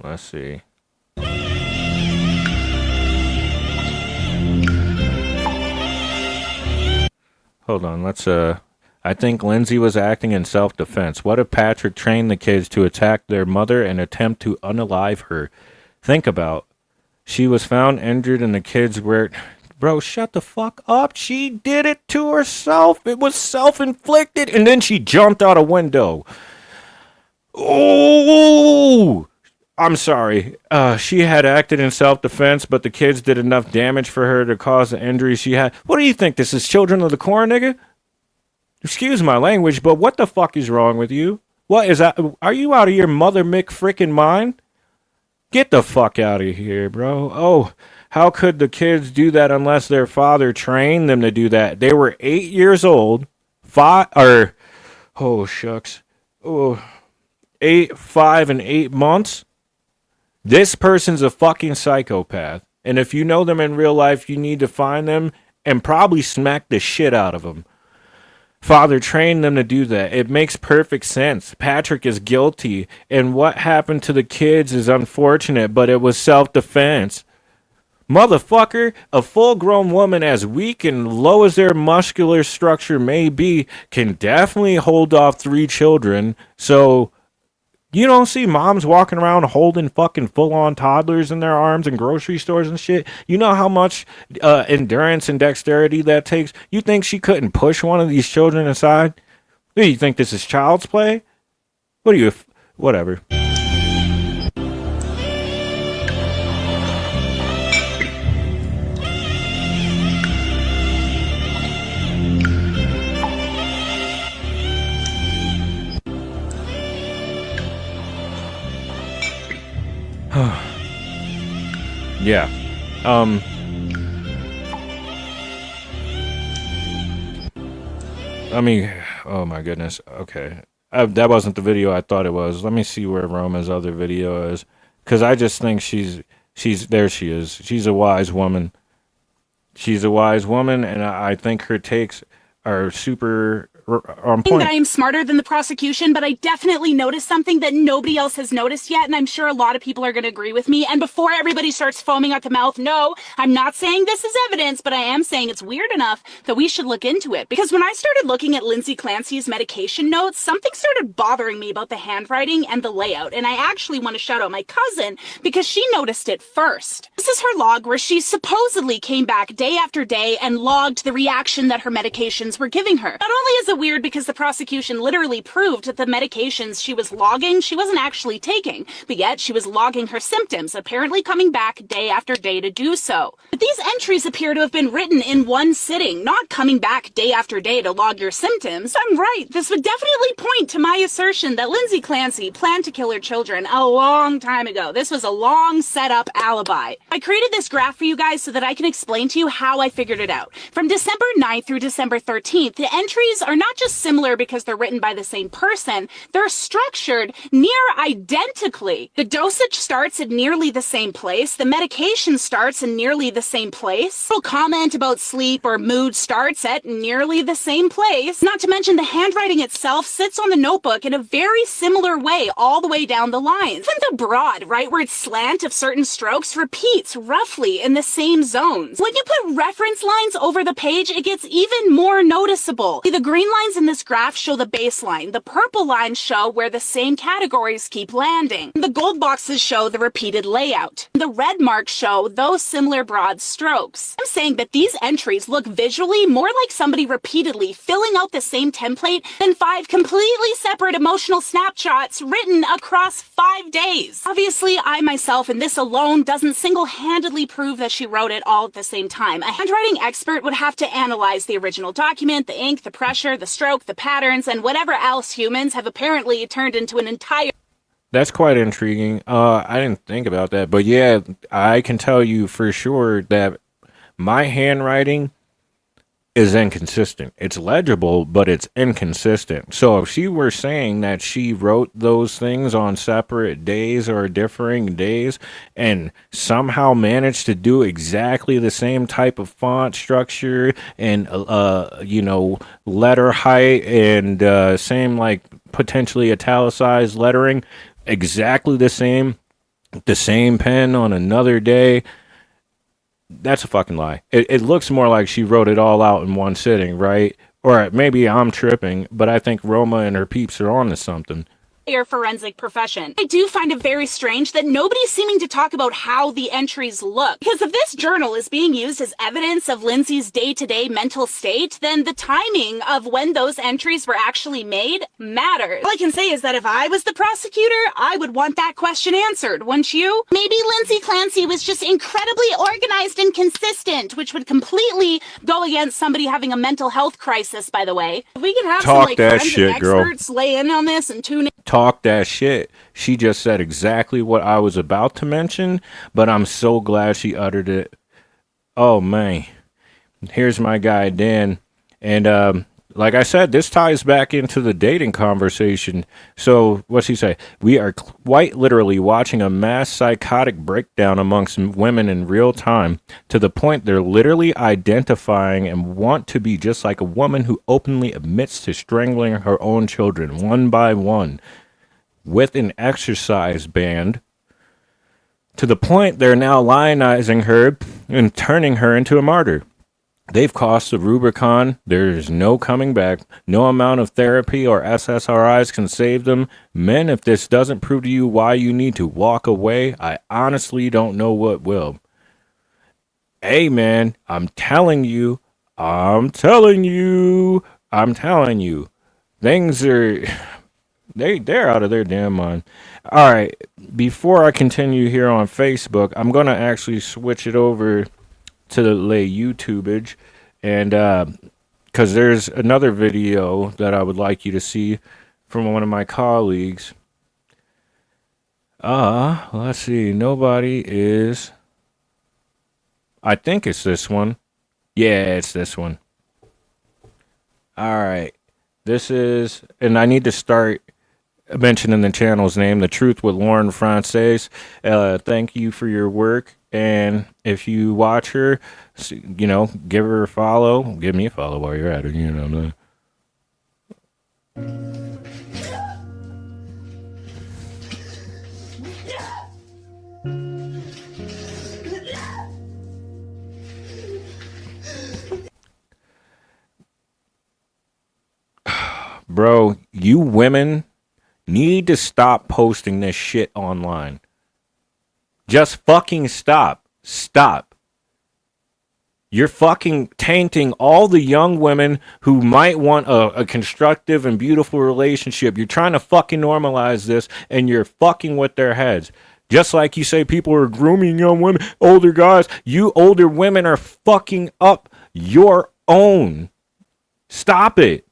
Let's see. Hold on, I think Lindsay was acting in self-defense. What if Patrick trained the kids to attack their mother and attempt to unalive her? Think about. She was found injured and the kids were... Bro, shut the fuck up. She did it to herself. It was self-inflicted, and then she jumped out a window. Oh, I'm sorry. She had acted in self-defense, but the kids did enough damage for her to cause the injury she had. What do you think? This is Children of the Corn, nigga? Excuse my language, but what the fuck is wrong with you? What is that? Are you out of your mother frickin' mind? Get the fuck out of here, bro. Oh, how could the kids do that unless their father trained them to do that? They were 8 years old. 8, 5, and 8 months. This person's a fucking psychopath. And if you know them in real life, you need to find them and probably smack the shit out of them. Father trained them to do that. It makes perfect sense. Patrick is guilty, and what happened to the kids is unfortunate, but it was self-defense. Motherfucker, a full-grown woman, as weak and low as their muscular structure may be, can definitely hold off 3 children. So, you don't see moms walking around holding fucking full-on toddlers in their arms in grocery stores and shit. You know how much endurance and dexterity that takes? You think she couldn't push one of these children aside? Do you think this is child's play? Whatever. Yeah. Oh my goodness. Okay. That wasn't the video I thought it was. Let me see where Roma's other video is. Because I just think there she is. She's a wise woman. And I think her takes are super on point. I am smarter than the prosecution, but I definitely noticed something that nobody else has noticed yet, and I'm sure a lot of people are going to agree with me. And before everybody starts foaming at the mouth, no, I'm not saying this is evidence, but I am saying it's weird enough that we should look into it. Because when I started looking at Lindsay Clancy's medication notes, something started bothering me about the handwriting and the layout, and I actually want to shout out my cousin because she noticed it first. This is her log where she supposedly came back day after day and logged the reaction that her medications were giving her. Not only is it of weird because the prosecution literally proved that the medications she was logging, she wasn't actually taking, but yet she was logging her symptoms, apparently coming back day after day to do so. But these entries appear to have been written in one sitting, not coming back day after day to log your symptoms. I'm right. This would definitely point to my assertion that Lindsay Clancy planned to kill her children a long time ago. This was a long set-up alibi. I created this graph for you guys so that I can explain to you how I figured it out. From December 9th through December 13th, the entries are not just similar because they're written by the same person, they're structured near identically. The dosage starts at nearly the same place, the medication starts in nearly the same place, a comment about sleep or mood starts at nearly the same place, not to mention the handwriting itself sits on the notebook in a very similar way all the way down the lines. Even the broad, rightward slant of certain strokes repeats roughly in the same zones. When you put reference lines over the page, it gets even more noticeable. The green lines in this graph show the baseline. The purple lines show where the same categories keep landing. The gold boxes show the repeated layout. The red marks show those similar broad strokes. I'm saying that these entries look visually more like somebody repeatedly filling out the same template than 5 completely separate emotional snapshots written across 5 days. Obviously, I myself, and this alone, doesn't single-handedly prove that she wrote it all at the same time. A handwriting expert would have to analyze the original document, the ink, the pressure, the stroke, the patterns, and whatever else humans have apparently turned into an entire... That's quite intriguing. I didn't think about that, but yeah, I can tell you for sure that my handwriting is inconsistent. It's legible, but it's inconsistent. So if she were saying that she wrote those things on separate days or differing days and somehow managed to do exactly the same type of font structure and letter height and same like potentially italicized lettering, exactly the same pen on another day, that's a fucking lie. It looks more like she wrote it all out in one sitting, right? Or maybe I'm tripping, but I think Roma and her peeps are on to something. Forensic profession. I do find it very strange that nobody's seeming to talk about how the entries look. Because if this journal is being used as evidence of Lindsay's day-to-day mental state, then the timing of when those entries were actually made matters. All I can say is that if I was the prosecutor, I would want that question answered, wouldn't you? Maybe Lindsay Clancy was just incredibly organized and consistent, which would completely go against somebody having a mental health crisis, by the way. If we can have some forensic experts lay in on this and tune in. Talk that shit. She just said exactly what I was about to mention, but I'm so glad she uttered it. Oh man. Here's my guy Dan, and like I said, this ties back into the dating conversation. So what's he say? We are quite literally watching a mass psychotic breakdown amongst women in real time, to the point they're literally identifying and want to be just like a woman who openly admits to strangling her own children one by one with an exercise band, to the point they're now lionizing her and turning her into a martyr. They've crossed the Rubicon. There's no coming back. No amount of therapy or SSRIs can save them. Men, if this doesn't prove to you why you need to walk away, I honestly don't know what will. Hey, man, I'm telling you. Things are... They're out of their damn mind. All right, before I continue here on Facebook, I'm going to actually switch it over to the lay YouTubeage, and because there's another video that I would like you to see from one of my colleagues. Let's see. Nobody is... I think it's this one. Yeah, it's this one. All right. This is... And I need to start mentioning the channel's name, The Truth with Lauren Frances. Thank you for your work. And if you watch her, give her a follow. Give me a follow while you're at it. You know what I'm saying? Bro, you women need to stop posting this shit online. Just fucking stop. Stop. You're fucking tainting all the young women who might want a constructive and beautiful relationship. You're trying to fucking normalize this, and you're fucking with their heads. Just like you say people are grooming young women, older guys, you older women are fucking up your own. Stop it.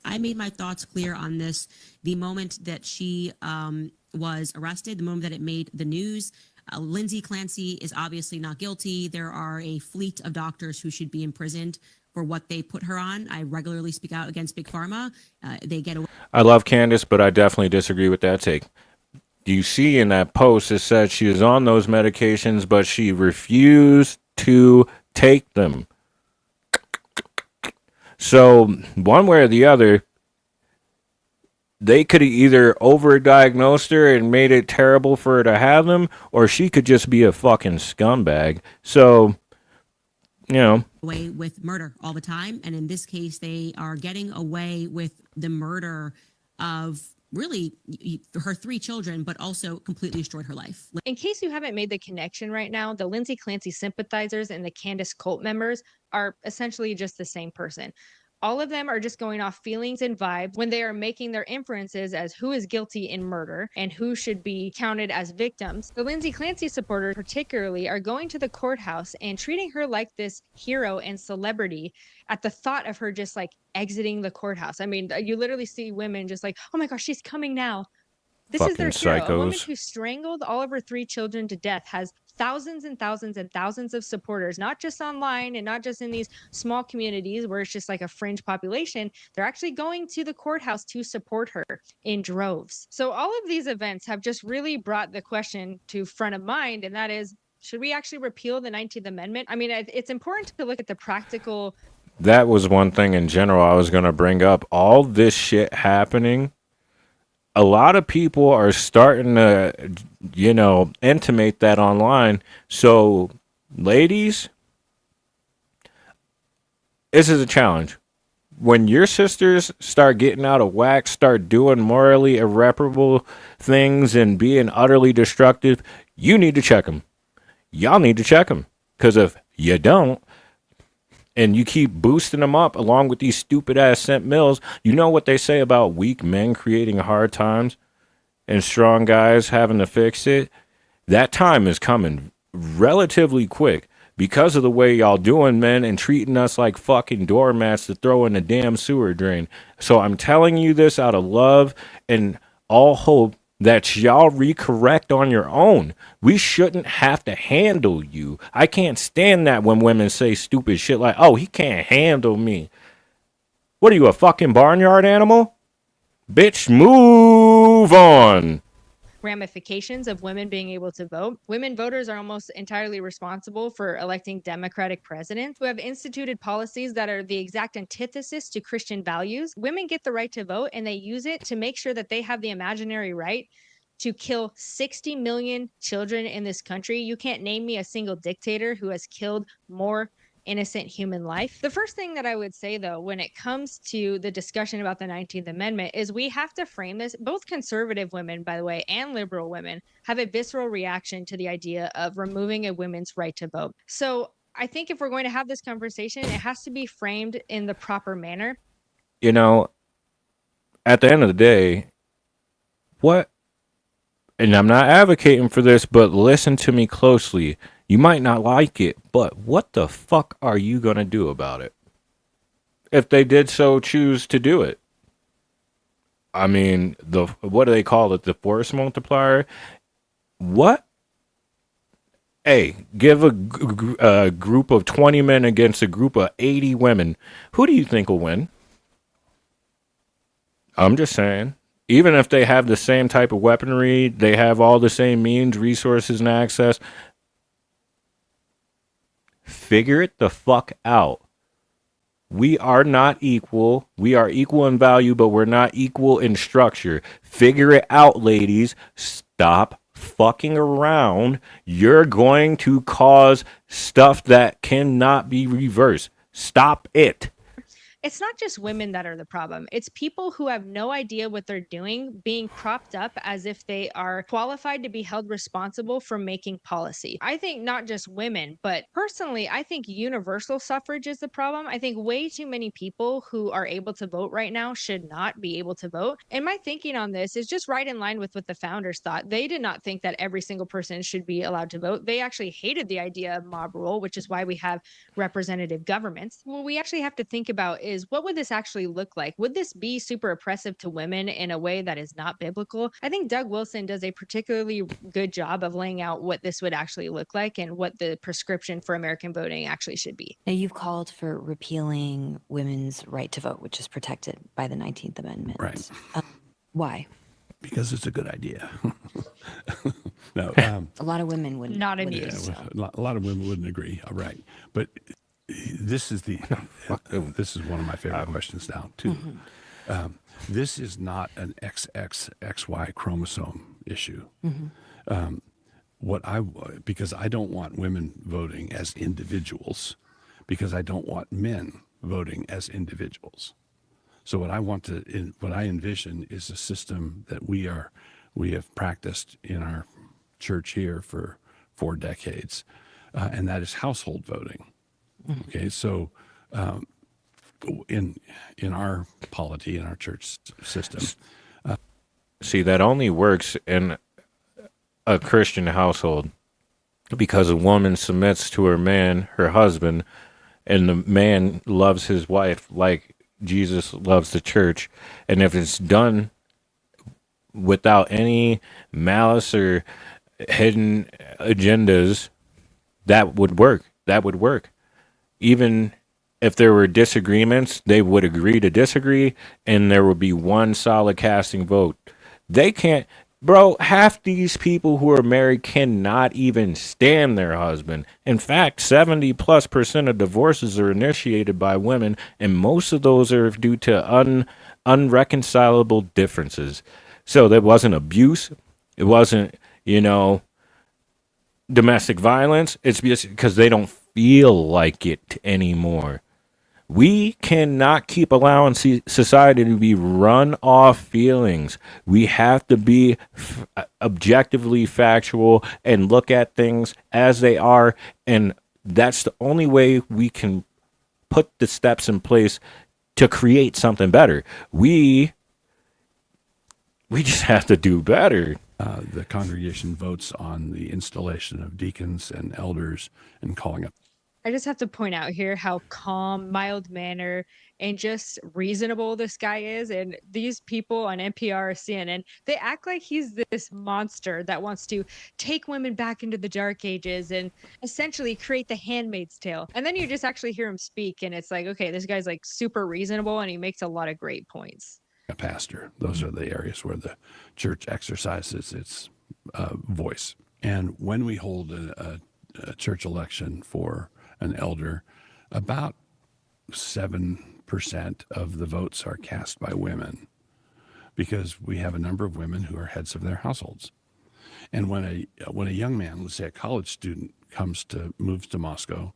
I made my thoughts clear on this the moment that she was arrested, the moment that it made the news. Lindsay Clancy is obviously not guilty. There are a fleet of doctors who should be imprisoned for what they put her on. I regularly speak out against Big Pharma. They get away. I love Candace, but I definitely disagree with that take. You see in that post, it said she was on those medications, but she refused to take them. So one way or the other, they could have either overdiagnosed her and made it terrible for her to have them, or she could just be a fucking scumbag. So, you know. Away with murder all the time. And in this case, they are getting away with the murder of really her 3 children, but also completely destroyed her life. In case you haven't made the connection right now, the Lindsay Clancy sympathizers and the Candace cult members are essentially just the same person. All of them are just going off feelings and vibes when they are making their inferences as who is guilty in murder and who should be counted as victims. The Lindsay Clancy supporters particularly are going to the courthouse and treating her like this hero and celebrity at the thought of her just like exiting the courthouse. I mean, you literally see women just like, oh my gosh, she's coming now. This is their hero. A woman who strangled all of her 3 children to death has thousands and thousands and thousands of supporters, not just online and not just in these small communities where it's just like a fringe population. They're actually going to the courthouse to support her in droves. So all of these events have just really brought the question to front of mind, and that is, should we actually repeal the 19th Amendment? I mean, it's important to look at the practical. That was one thing in general I was going to bring up. All this shit happening, a lot of people are starting to, intimate that online. So, ladies, this is a challenge. When your sisters start getting out of whack, start doing morally irreparable things and being utterly destructive, you need to check them. Y'all need to check them. Because if you don't, and you keep boosting them up along with these stupid ass cent mills, you know what they say about weak men creating hard times and strong guys having to fix it? That time is coming relatively quick because of the way y'all doing men and treating us like fucking doormats to throw in a damn sewer drain. So I'm telling you this out of love and all hope that y'all recorrect on your own. We shouldn't have to handle you. I can't stand that when women say stupid shit like, oh, he can't handle me. What are you, a fucking barnyard animal? Bitch, move on. Ramifications of women being able to vote. Women voters are almost entirely responsible for electing Democratic presidents who have instituted policies that are the exact antithesis to Christian values. Women get the right to vote, and they use it to make sure that they have the imaginary right to kill 60 million children in this country. You can't name me a single dictator who has killed more innocent human life. The first thing that I would say, though, when it comes to the discussion about the 19th Amendment is we have to frame this. Both conservative women, by the way, and liberal women have a visceral reaction to the idea of removing a woman's right to vote. So I think if we're going to have this conversation, it has to be framed in the proper manner. You know, at the end of the day, and I'm not advocating for this, but listen to me closely. You might not like it, but what the fuck are you going to do about it? If they did so choose to do it. I mean, what do they call it? The force multiplier? What? Hey, give a group of 20 men against a group of 80 women. Who do you think will win? I'm just saying. Even if they have the same type of weaponry, they have all the same means, resources, and access. Figure it the fuck out. We are not equal. We are equal in value, but we're not equal in structure. Figure it out, ladies. Stop fucking around. You're going to cause stuff that cannot be reversed. Stop it. It's not just women that are the problem. It's people who have no idea what they're doing being propped up as if they are qualified to be held responsible for making policy. I think not just women, but personally, I think universal suffrage is the problem. I think way too many people who are able to vote right now should not be able to vote. And my thinking on this is just right in line with what the founders thought. They did not think that every single person should be allowed to vote. They actually hated the idea of mob rule, which is why we have representative governments. What we actually have to think about is, what would this actually look like? Would this be super oppressive to women in a way that is not biblical? I think Doug Wilson does a particularly good job of laying out what this would actually look like and what the prescription for American voting actually should be. Now, you've called for repealing women's right to vote, which is protected by the 19th Amendment. Right. Why? Because it's a good idea. No, A lot of women wouldn't. Not in wouldn't use. do so. a lot of women wouldn't agree. All right, but this is this is one of my favorite questions now too. This is not an XXXY chromosome issue. Because I don't want women voting as individuals, because I don't want men voting as individuals. So what I envision is a system that we have practiced in our church here for 4 decades, and that is household voting. Okay, so in our polity, in our church system, See, that only works in a Christian household because a woman submits to her man, her husband, and the man loves his wife like Jesus loves the church. And if it's done without any malice or hidden agendas, that would work. That would work. Even if there were disagreements, they would agree to disagree, and there would be one solid casting vote. They can't, bro, half these people who are married cannot even stand their husband. In fact, 70+% of divorces are initiated by women, and most of those are due to unreconcilable differences. So there wasn't abuse. It wasn't, domestic violence. It's just because they don't feel like it anymore. We cannot keep allowing society to be run off feelings. We have to be objectively factual and look at things as they are. And that's the only way we can put the steps in place to create something better. We just have to do better. the congregation votes on the installation of deacons and elders and calling up. I just have to point out here how calm, mild manner, and just reasonable this guy is. And these people on NPR or CNN, they act like he's this monster that wants to take women back into the dark ages and essentially create the Handmaid's Tale. And then you just actually hear him speak, and it's like, okay, this guy's like super reasonable, and he makes a lot of great points. A pastor. Those are the areas where the church exercises its voice. And when we hold a church election for an elder, about 7% of the votes are cast by women, because we have a number of women who are heads of their households. And when a young man, let's say a college student, moves to Moscow,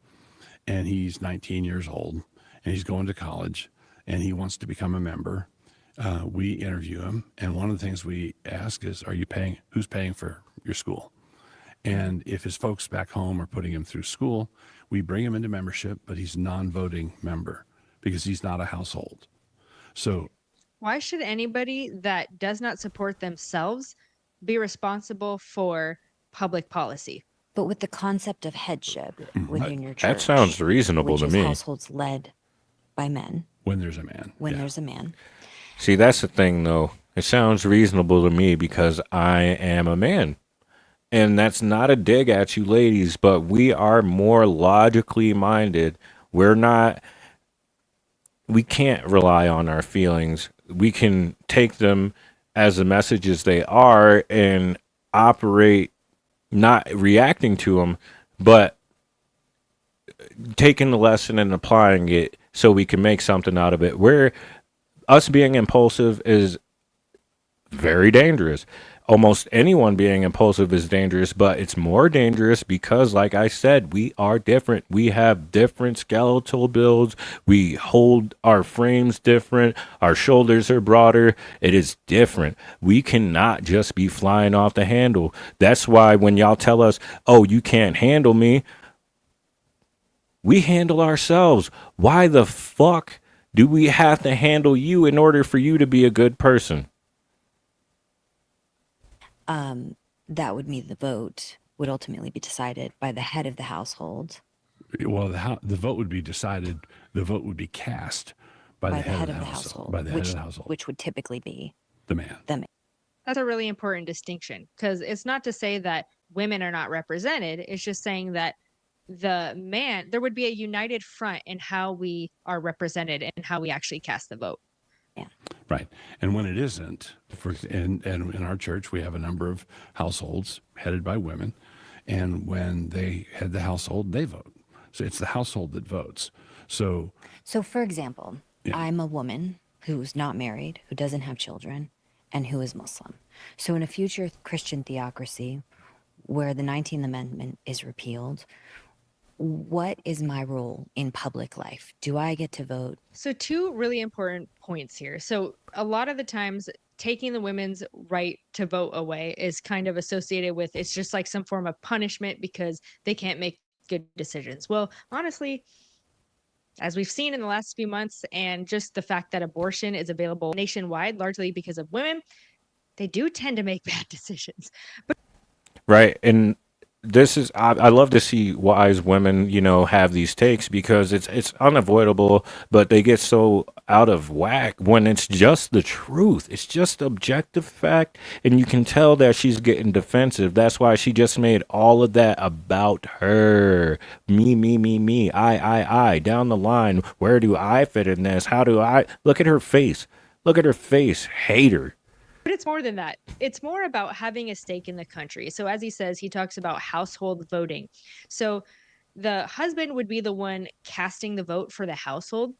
and he's 19 years old, and he's going to college, and he wants to become a member, we interview him, and one of the things we ask is, who's paying for your school? And if his folks back home are putting him through school, we bring him into membership, but he's a non-voting member because he's not a household. So why should anybody that does not support themselves be responsible for public policy? But with the concept of headship within your church, That sounds reasonable which to is me. households led by men. when there's a man. There's a man. See, that's the thing, though. It sounds reasonable to me because I am a man. And that's not a dig at you ladies, but we are more logically minded. We can't rely on our feelings. We can take them as the messages they are and operate, not reacting to them, but taking the lesson and applying it so we can make something out of it. Us being impulsive is very dangerous. almost anyone being impulsive is dangerous, but it's more dangerous because, like I said, we are different. We have different skeletal builds. We hold our frames different. Our shoulders are broader. It is different. We cannot just be flying off the handle. That's why when y'all tell us, oh, you can't handle me, we handle ourselves. Why the fuck do we have to handle you in order for you to be a good person? That would mean the vote would ultimately be decided by the head of the household. Well, the vote would be decided. The vote would be cast by the head of the household. By the head of the household, which would typically be the man. That's a really important distinction, because it's not to say that women are not represented. It's just saying that there would be a united front in how we are represented and how we actually cast the vote. Yeah. Right. And when it isn't, and in our church, we have a number of households headed by women. And when they head the household, they vote. So it's the household that votes. So for example, Yeah. I'm a woman who's not married, who doesn't have children, and who is Muslim. So in a future Christian theocracy where the 19th Amendment is repealed, what is my role in public life? Do I get to vote? So two really important points here. So a lot of the times taking the women's right to vote away is kind of associated with, it's just like some form of punishment because they can't make good decisions. Well, honestly, as we've seen in the last few months, and just the fact that abortion is available nationwide, largely because of women, they do tend to make bad decisions. Right. And this is I love to see wise women, have these takes because it's unavoidable, but they get so out of whack when it's just the truth. It's just objective fact, and you can tell that she's getting defensive. That's why she just made all of that about her. Me, I down the line. Where do I fit in this? How do I look at her face? Look at her face. Hater. But it's more than that. It's more about having a stake in the country. So as he says, he talks about household voting. So the husband would be the one casting the vote for the household.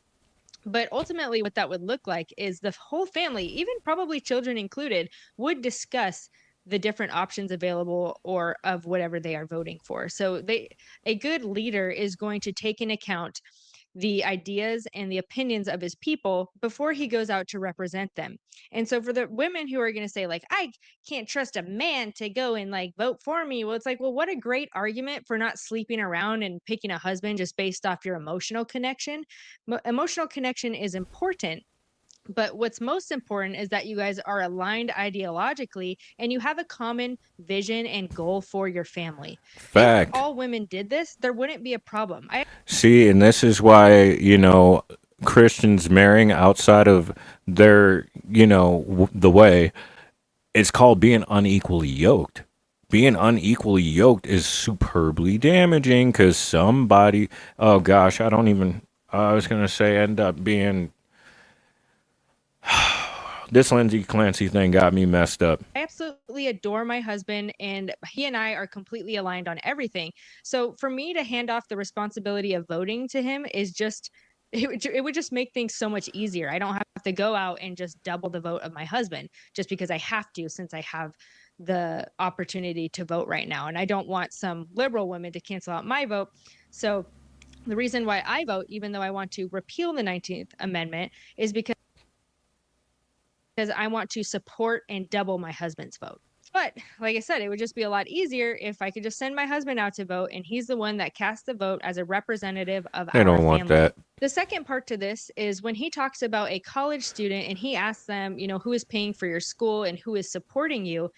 But ultimately, what that would look like is the whole family, even probably children included, would discuss the different options available or of whatever they are voting for. So a good leader is going to take into account the ideas and the opinions of his people before he goes out to represent them. And so for the women who are going to say like, I can't trust a man to go and like vote for me. Well, it's like, well, what a great argument for not sleeping around and picking a husband just based off your emotional connection. Emotional connection is important. But what's most important is that you guys are aligned ideologically and you have a common vision and goal for your family. Fact. If all women did this, there wouldn't be a problem. See, and this is why, Christians marrying outside of their, the way, it's called being unequally yoked. Being unequally yoked is superbly damaging because somebody, oh gosh, I was going to say end up being, this Lindsay Clancy thing got me messed up. I absolutely adore my husband, and he and I are completely aligned on everything. So for me to hand off the responsibility of voting to him is just, it would just make things so much easier. I don't have to go out and just double the vote of my husband just because I have to, since I have the opportunity to vote right now. And I don't want some liberal women to cancel out my vote. So the reason why I vote, even though I want to repeal the 19th Amendment, is because I want to support and double my husband's vote. But like I said, it would just be a lot easier if I could just send my husband out to vote and he's the one that casts the vote as a representative of our family. They don't want that. The second part to this is when he talks about a college student and he asks them, who is paying for your school and who is supporting you.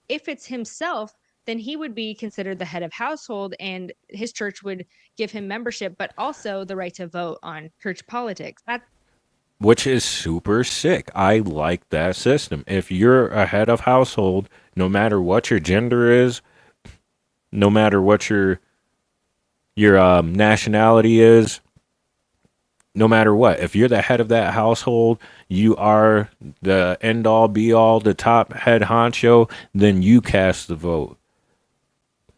If it's himself, then he would be considered the head of household and his church would give him membership, but also the right to vote on church politics. Which is super sick. I like that system. If you're a head of household, no matter what your gender is, no matter what your nationality is, no matter what, if you're the head of that household, you are the end all be all, the top head honcho, then you cast the vote.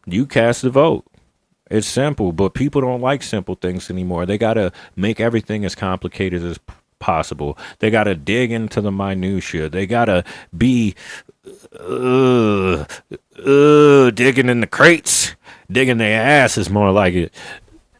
You cast the vote. It's simple, but people don't like simple things anymore. They got to make everything as complicated as possible. They got to dig into the minutia. They got to be digging in the crates. Digging their ass is more like it.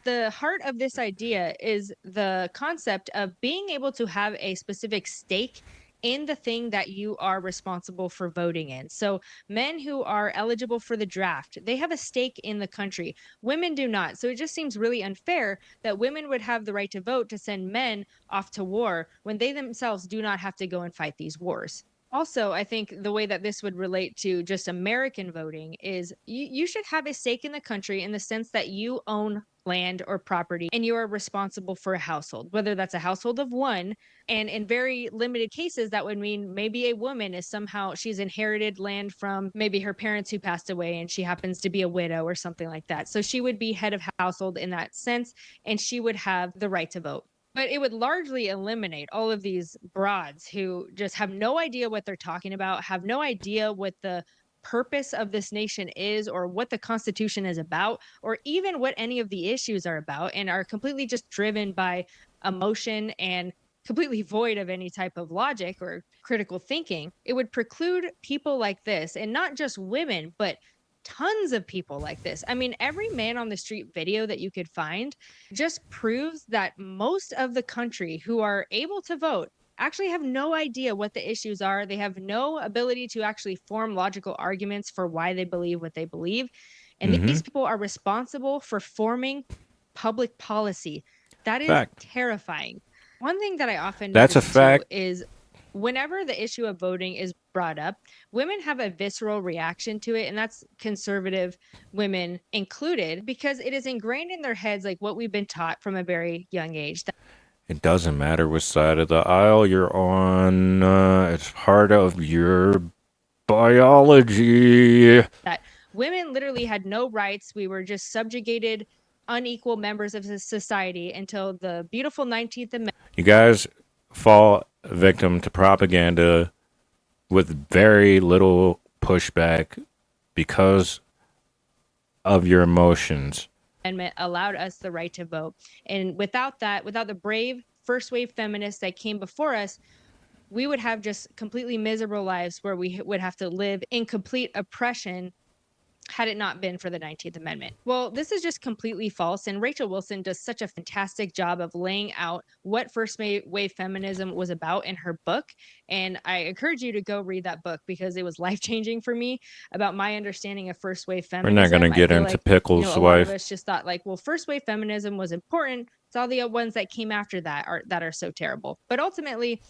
The heart of this idea is the concept of being able to have a specific stake in the thing that you are responsible for voting in. So men who are eligible for the draft, they have a stake in the country. Women do not. So it just seems really unfair that women would have the right to vote to send men off to war when they themselves do not have to go and fight these wars. Also, I think the way that this would relate to just American voting is you should have a stake in the country in the sense that you own land or property and you are responsible for a household, whether that's a household of one. And in very limited cases, that would mean maybe a woman is somehow she's inherited land from maybe her parents who passed away and she happens to be a widow or something like that. So she would be head of household in that sense and she would have the right to vote. But it would largely eliminate all of these broads who just have no idea what they're talking about, have no idea what the purpose of this nation is or what the Constitution is about, or even what any of the issues are about, and are completely just driven by emotion and completely void of any type of logic or critical thinking. It would preclude people like this, and not just women, but tons of people like this. I mean, every man on the street video that you could find just proves that most of the country who are able to vote actually have no idea what the issues are. They have no ability to actually form logical arguments for why they believe what they believe. And these people are responsible for forming public policy. That is Fact. terrifying. One thing that I often That's a notice too fact. is whenever the issue of voting is brought up, women have a visceral reaction to it, and that's conservative women included, because it is ingrained in their heads, like what we've been taught from a very young age. It doesn't matter which side of the aisle you're on. It's part of your biology. That women literally had no rights. We were just subjugated, unequal members of society until the beautiful 19th Amendment. You guys fall victim to propaganda with very little pushback because of your emotions. Amendment allowed us the right to vote. And without that, without the brave first wave feminists that came before us, we would have just completely miserable lives where we would have to live in complete oppression had it not been for the 19th Amendment. Well, this is just completely false. And Rachel Wilson does such a fantastic job of laying out what first wave feminism was about in her book. And I encourage you to go read that book because it was life-changing for me about my understanding of first wave feminism. We're not going to get into Pickles' a lot wife. of us just thought like, well, first wave feminism was important. It's all the ones that came after that are so terrible. But ultimately,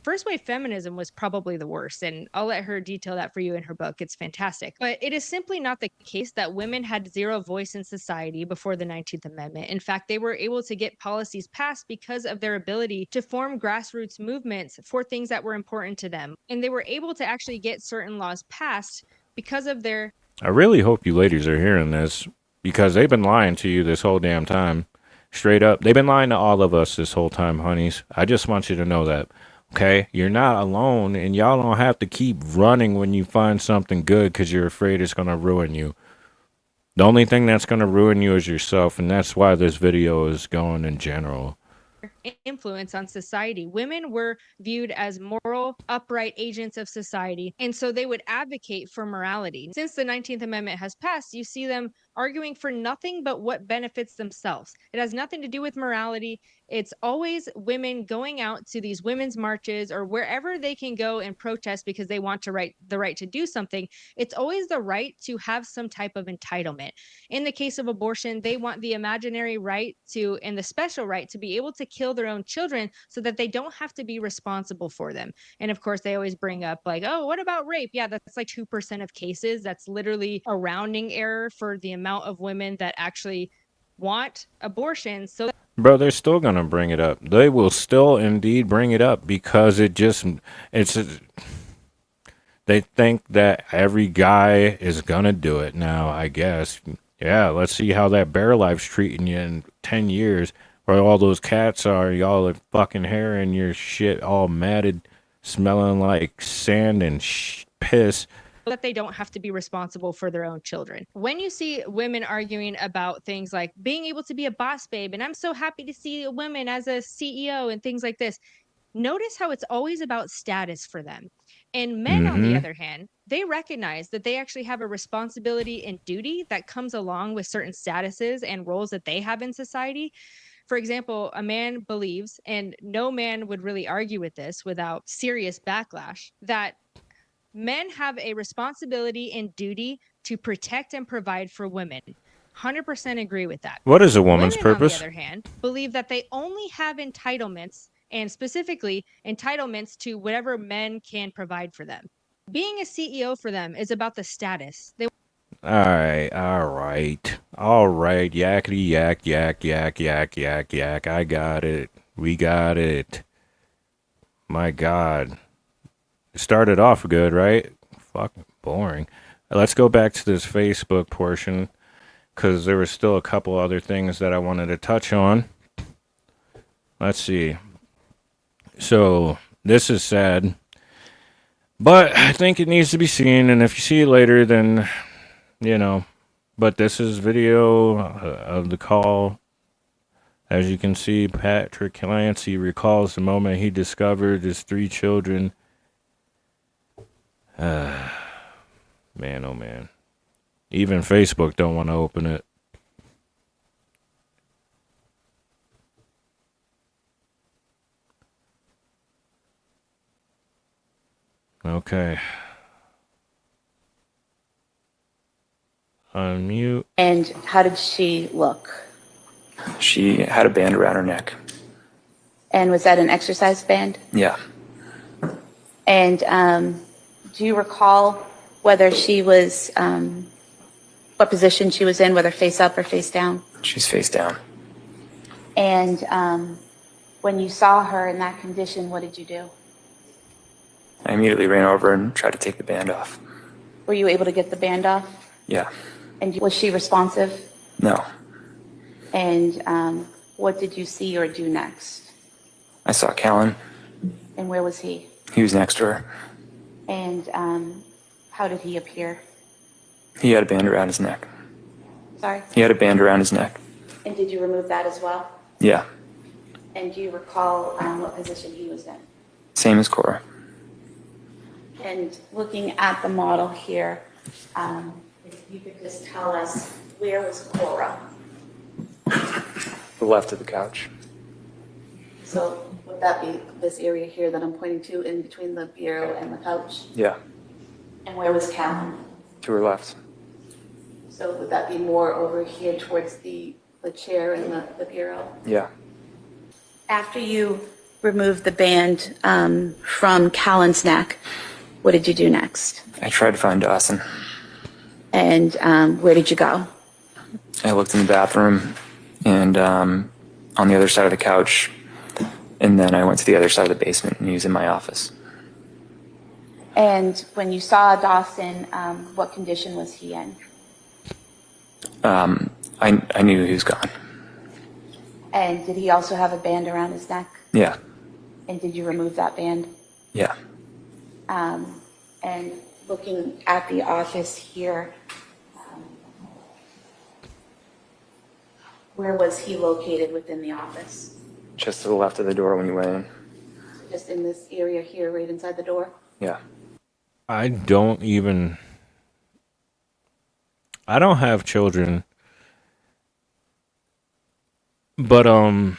first wave feminism was probably the worst, and I'll let her detail that for you in her book. It's fantastic. But it is simply not the case that women had zero voice in society before the 19th Amendment. In fact, they were able to get policies passed because of their ability to form grassroots movements for things that were important to them. And they were able to actually get certain laws passed because of their... I really hope you ladies are hearing this because they've been lying to you this whole damn time. Straight up. They've been lying to all of us this whole time, honeys. I just want you to know that. Okay, you're not alone, and y'all don't have to keep running when you find something good because you're afraid it's going to ruin you. The only thing that's going to ruin you is yourself, and that's why this video is going in general. Influence on society. Women were viewed as moral, upright agents of society, and so they would advocate for morality. Since the 19th Amendment has passed, you see them arguing for nothing but what benefits themselves. It has nothing to do with morality. It's always women going out to these women's marches or wherever they can go and protest because they want the right to do something. It's always the right to have some type of entitlement. In the case of abortion, they want the imaginary right to, and the special right to be able to kill their own children so that they don't have to be responsible for them. And of course, they always bring up like, oh, what about rape? Yeah, that's like 2% of cases. That's literally a rounding error for the amount of women that actually want abortion. So Bro, they're still going to bring it up. They will still indeed bring it up because they think that every guy is going to do it now, I guess. Yeah, let's see how that bear life's treating you in 10 years. Where all those cats are, y'all are fucking hair and your shit all matted, smelling like sand and piss. That they don't have to be responsible for their own children. When you see women arguing about things like being able to be a boss babe, and I'm so happy to see women as a CEO and things like this, Notice how it's always about status for them. And men, on the other hand, they recognize that they actually have a responsibility and duty that comes along with certain statuses and roles that they have in society. For example, a man believes, and no man would really argue with this without serious backlash, that men have a responsibility and duty to protect and provide for women. 100% agree with that. What is a woman's Women, purpose? on the other hand, believe that they only have entitlements, and specifically entitlements to whatever men can provide for them. Being a CEO for them is about the status. They All right. Yakety yak, yak, yak, yak, yak, yak. I got it. We got it. My God. It started off good, right? Fucking boring. Let's go back to this Facebook portion, because there were still a couple other things that I wanted to touch on. Let's see. So, this is sad, but I think it needs to be seen, and if you see it later, then, but this is video of the call. As you can see, Patrick Clancy recalls the moment he discovered his 3 children. Man, oh man. Even Facebook don't want to open it. Okay. Unmute. And how did she look? She had a band around her neck. And was that an exercise band? Yeah. And do you recall whether she was, what position she was in, whether face up or face down? She's face down. And when you saw her in that condition, what did you do? I immediately ran over and tried to take the band off. Were you able to get the band off? Yeah. And was she responsive? No. And what did you see or do next? I saw Callan. And where was he? He was next to her. And how did he appear? He had a band around his neck. Sorry? He had a band around his neck. And did you remove that as well? Yeah. And do you recall what position he was in? Same as Cora. And looking at the model here, if you could just tell us, where was Cora? The left of the couch. So would that be this area here that I'm pointing to, in between the bureau and the couch? Yeah. And where was Callan? To her left. So would that be more over here towards the chair and the bureau? Yeah. After you removed the band from Callan's neck, what did you do next? I tried to find Dawson. And where did you go? I looked in the bathroom and on the other side of the couch, and then I went to the other side of the basement and he was in my office. And when you saw Dawson, what condition was he in? I knew he was gone. And did he also have a band around his neck? Yeah. And did you remove that band? Yeah. And looking at the office here, where was he located within the office? Just to the left of the door when you went in. Just in this area here, right inside the door? Yeah. I don't have children, but I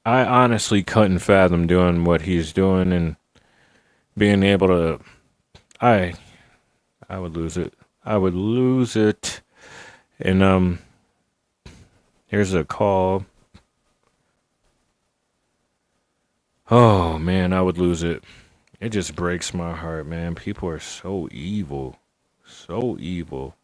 honestly couldn't fathom doing what he's doing and being able to, I would lose it. I would lose it. And here's a call. Oh man, I would lose it. It just breaks my heart, man. People are so evil. So evil.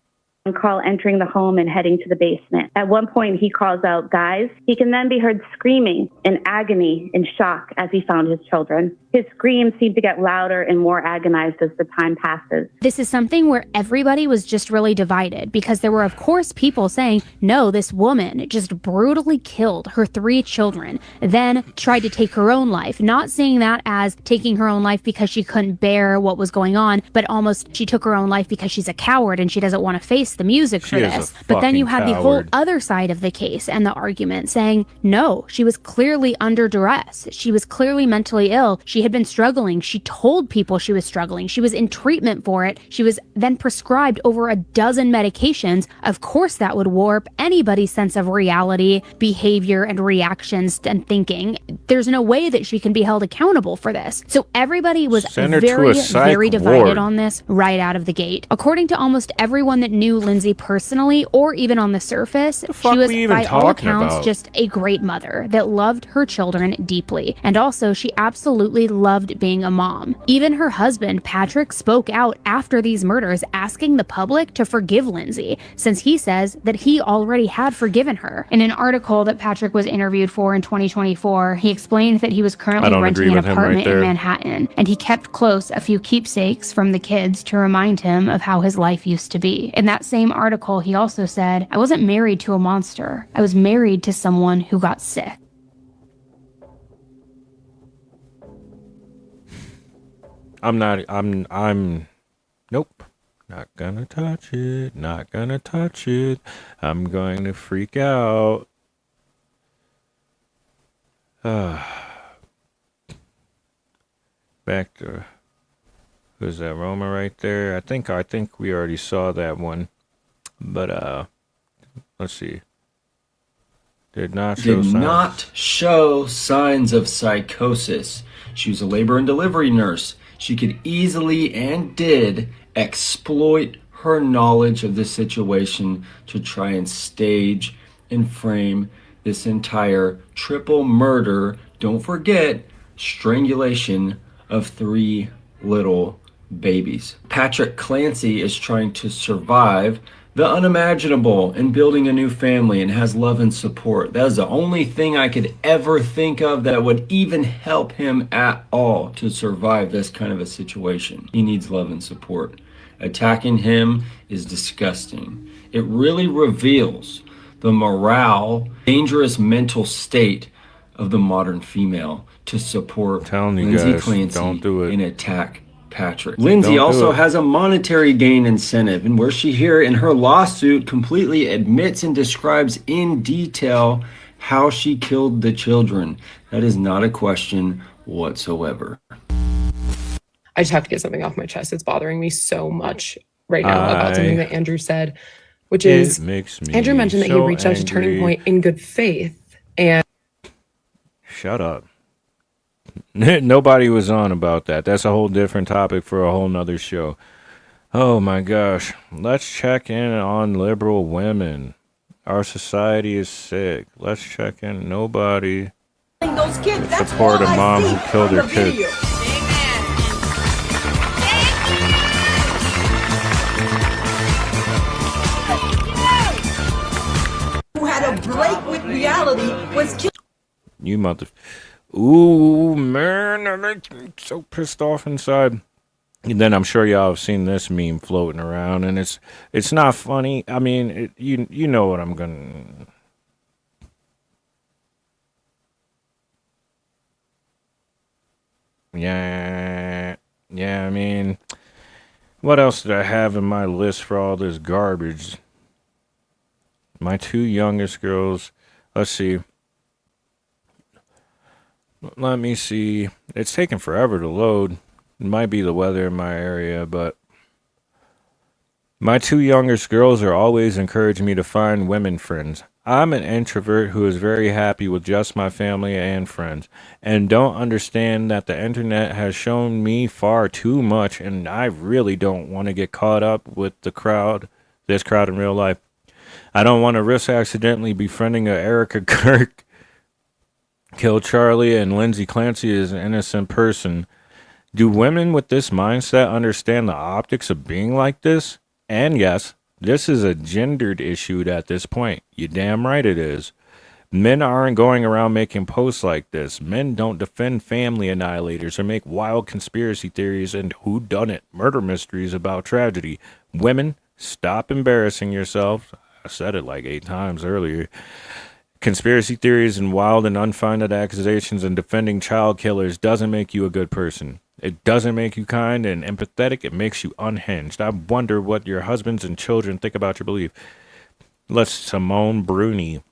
Carl entering the home and heading to the basement. At one point, he calls out, "Guys." He can then be heard screaming in agony and shock as he found his children. His screams seem to get louder and more agonized as the time passes. This is something where everybody was just really divided, because there were, of course, people saying, no, this woman just brutally killed her 3 children, then tried to take her own life. Not seeing that as taking her own life because she couldn't bear what was going on, but almost she took her own life because she's a coward and she doesn't want to face release the music for She is a this. But then you fucking had the whole coward. other side of the case and the argument saying, no, she was clearly under duress. She was clearly mentally ill. She had been struggling. She told people she was struggling. She was in treatment for it. She was then prescribed over a dozen medications. Of course, that would warp anybody's sense of reality, behavior, and reactions and thinking. There's no way that she can be held accountable for this. So everybody was Send her to very, a psych very divided ward. on this right out of the gate. According to almost everyone that knew Lindsay personally, or even on the surface, fuck she was, we even by all talking accounts, about? just a great mother that loved her children deeply. And also, she absolutely loved being a mom. Even her husband, Patrick, spoke out after these murders, asking the public to forgive Lindsay, since he says that he already had forgiven her. In an article that Patrick was interviewed for in 2024, he explained that he was currently renting an apartment in Manhattan, and he kept close a few keepsakes from the kids to remind him of how his life used to be. In that same article, he also said, "I wasn't married to a monster. I was married to someone who got sick." Nope. Not gonna touch it. Not gonna touch it. I'm going to freak out. Back to, who's that, Roma right there? I think we already saw that one. But let's see. Did not show signs of psychosis. She was a labor and delivery nurse. She could easily and did exploit her knowledge of the situation to try and stage and frame this entire triple murder. Don't forget, strangulation of 3 little babies. Patrick Clancy is trying to survive the unimaginable and building a new family and has love and support. That is the only thing I could ever think of that would even help him at all to survive this kind of a situation. He needs love and support. Attacking him is disgusting. It really reveals the morale, dangerous mental state of the modern female to support Lindsay Clancy don't do it. and attack Patrick. Lindsay also has a monetary gain incentive, and where she here in her lawsuit completely admits and describes in detail how she killed the children. That is not a question whatsoever. I just have to get something off my chest. It's bothering me so much right now about something that Andrew said, which is Andrew mentioned that he reached out to Turning Point in good faith. And shut up. Nobody was on about that. That's a whole different topic for a whole nother show. Oh my gosh. Let's check in on liberal women. Our society is sick. Let's check in. Nobody support a mom who killed her kids. Who had a break with reality was killed. You mother... Ooh, man, that makes me so pissed off inside. And then I'm sure y'all have seen this meme floating around, and it's not funny. I mean, you know what I'm gonna... Yeah, I mean, what else did I have in my list for all this garbage? My 2 youngest girls, let's see. Let me see. It's taking forever to load. It might be the weather in my area, but my 2 youngest girls are always encouraging me to find women friends. I'm an introvert who is very happy with just my family and friends, and don't understand that the internet has shown me far too much, and I really don't want to get caught up with this crowd in real life. I don't want to risk accidentally befriending a Erica Kirk, kill Charlie, and Lindsay Clancy as an innocent person. Do women with this mindset understand the optics of being like this? And yes, this is a gendered issue at this point. You damn right it is. Men aren't going around making posts like this. Men don't defend family annihilators or make wild conspiracy theories and whodunit murder mysteries about tragedy. Women, stop embarrassing yourselves. I said it like 8 times earlier. Conspiracy theories and wild and unfounded accusations and defending child killers doesn't make you a good person. It doesn't make you kind and empathetic. It makes you unhinged. I wonder what your husbands and children think about your belief. Let's Simone Bruni.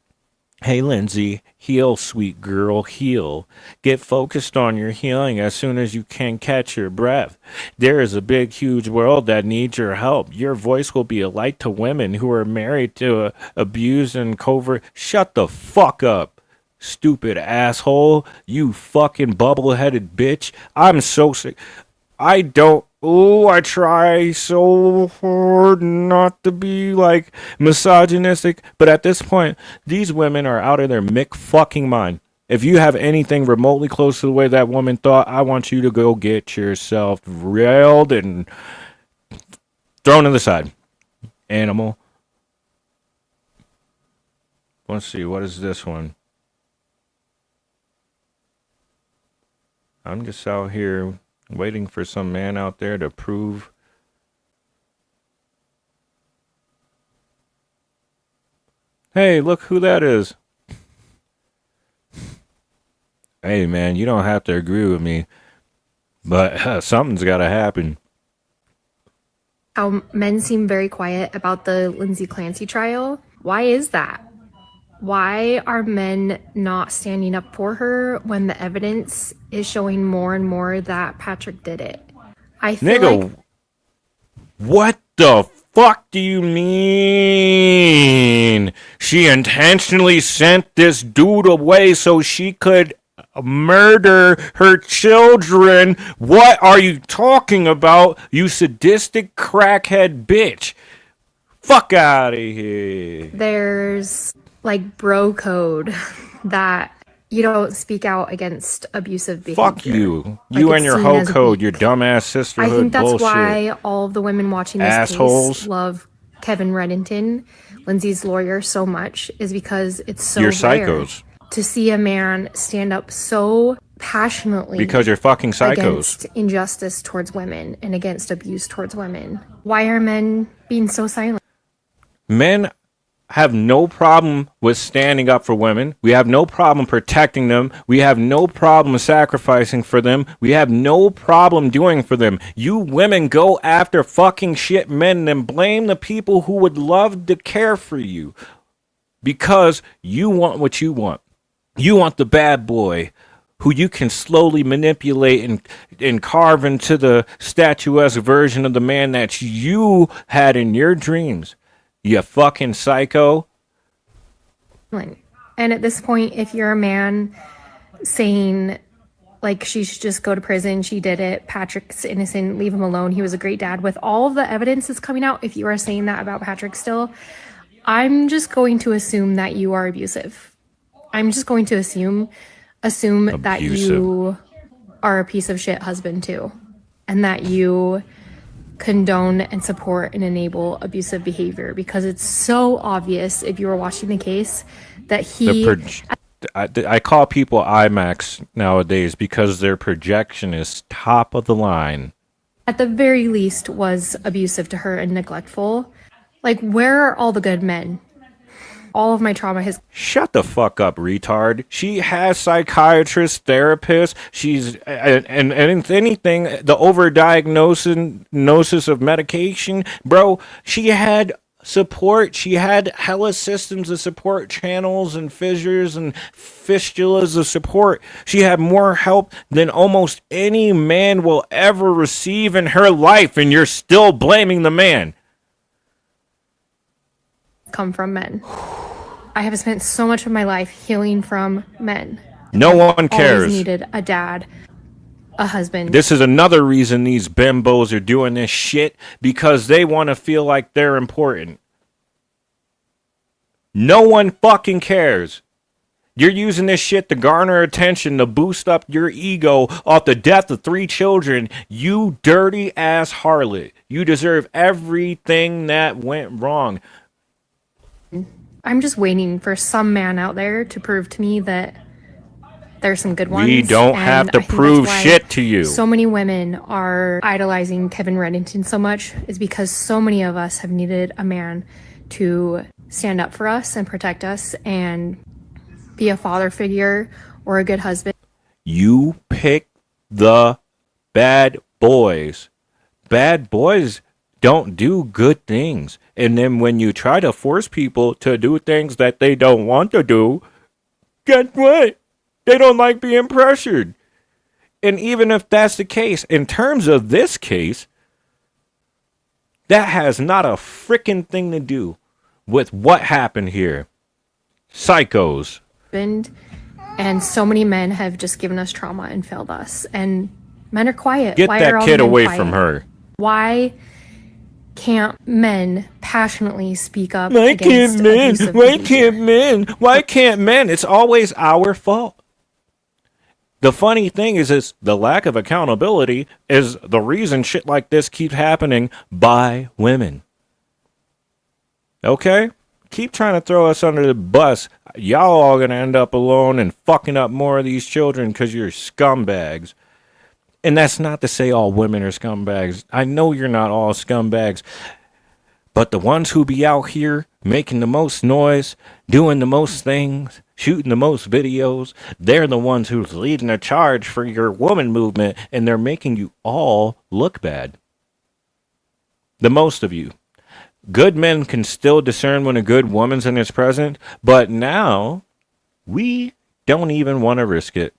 Hey, Lindsay, heal, sweet girl, heal. Get focused on your healing as soon as you can catch your breath. There is a big, huge world that needs your help. Your voice will be a light to women who are married to abused and covert. Shut the fuck up, stupid asshole. You fucking bubble-headed bitch. I'm so sick. I don't. Oh, I try so hard not to be like misogynistic, but at this point, these women are out of their mick fucking mind. If you have anything remotely close to the way that woman thought, I want you to go get yourself railed and thrown to the side. Animal. Let's see, what is this one? I'm just out here waiting for some man out there to prove. Hey, look who that is. Hey, man, you don't have to agree with me, but something's got to happen. How men seem very quiet about the Lindsay Clancy trial. Why is that? Why are men not standing up for her when the evidence is showing more and more that Patrick did it? I feel like what the fuck do you mean? She intentionally sent this dude away so she could murder her children. What are you talking about, you sadistic crackhead bitch? Fuck out of here. there's like bro code that you don't speak out against abusive behavior. Fuck you. You and your hoe code, your dumbass sisterhood I think that's bullshit. why all of the women watching this Assholes. case love Kevin Reddington, Lindsay's lawyer, so much, is because it's so You're rare psychos. to see a man stand up so passionately Because you're fucking psychos. against injustice towards women and against abuse towards women. Why are men being so silent? Men have no problem with standing up for women. We have no problem protecting them. We have no problem sacrificing for them. We have no problem doing for them. You women go after fucking shit men and blame the people who would love to care for you because you want what you want. You want the bad boy who you can slowly manipulate and carve into the statuesque version of the man that you had in your dreams. You fucking psycho. And at this point, if you're a man saying, like, she should just go to prison, she did it, Patrick's innocent, leave him alone, he was a great dad, with all of the evidence that's coming out, if you are saying that about Patrick still, I'm just going to assume that you are abusive. I'm just going to assume that you are a piece of shit husband too, and that you condone and support and enable abusive behavior, because it's so obvious if you were watching the case that I call people IMAX nowadays because their projection is top of the line. at the very least was abusive to her and neglectful. Like, where are all the good men? All of my trauma has... Shut the fuck up, retard. She has psychiatrists, therapists. She's and if anything, the overdiagnosis of medication, bro. She had support. She had hella systems of support, channels and fissures and fistulas of support. She had more help than almost any man will ever receive in her life, and you're still blaming the man. come from men. I have spent so much of my life healing from men. No one cares. Always needed a dad, a husband. This is another reason these bimbos are doing this shit, because they want to feel like they're important. No one fucking cares. You're using this shit to garner attention, to boost up your ego off the death of 3 children. You dirty ass harlot. You deserve everything that went wrong. I'm just waiting for some man out there to prove to me that there's some good ones. We don't have to prove shit to you. So many women are idolizing Kevin Reddington so much is because so many of us have needed a man to stand up for us and protect us and be a father figure or a good husband. You pick the bad boys. Bad boys don't do good things. And then when you try to force people to do things that they don't want to do, guess what? They don't like being pressured. And even if that's the case, in terms of this case, that has not a freaking thing to do with what happened here. Psychos. And so many men have just given us trauma and failed us. And men are quiet. Get Why that are all kid men away quiet? from her. Why can't men passionately speak up Why against can't men? abusive Why behavior? can't men? Why can't men? It's always our fault. The funny thing is the lack of accountability is the reason shit like this keeps happening by women. Okay? Keep trying to throw us under the bus. Y'all all gonna end up alone and fucking up more of these children because you're scumbags. And that's not to say all women are scumbags. I know you're not all scumbags. But the ones who be out here making the most noise, doing the most things, shooting the most videos, they're the ones who's leading the charge for your woman movement, and they're making you all look bad. The most of you. Good men can still discern when a good woman's in his presence, but now we don't even want to risk it.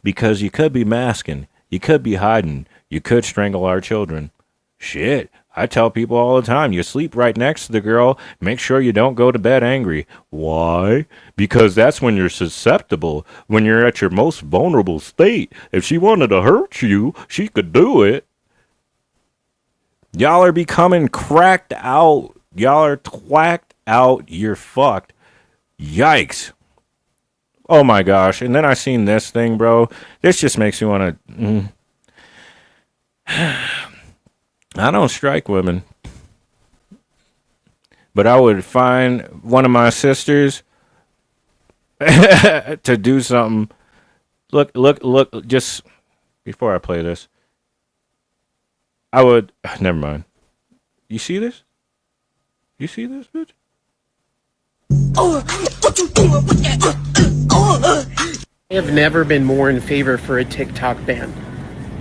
Because you could be masking, you could be hiding, you could strangle our children. Shit, I tell people all the time, you sleep right next to the girl, make sure you don't go to bed angry. Why? Because that's when you're susceptible, when you're at your most vulnerable state. If she wanted to hurt you, she could do it. Y'all are becoming cracked out. Y'all are twacked out. You're fucked. Yikes. Oh my gosh. And then I seen this thing, bro. This just makes me want to... I don't strike women. But I would find one of my sisters to do something. Look, just before I play this. I would... Never mind. You see this? You see this, bitch? I have never been more in favor for a TikTok ban.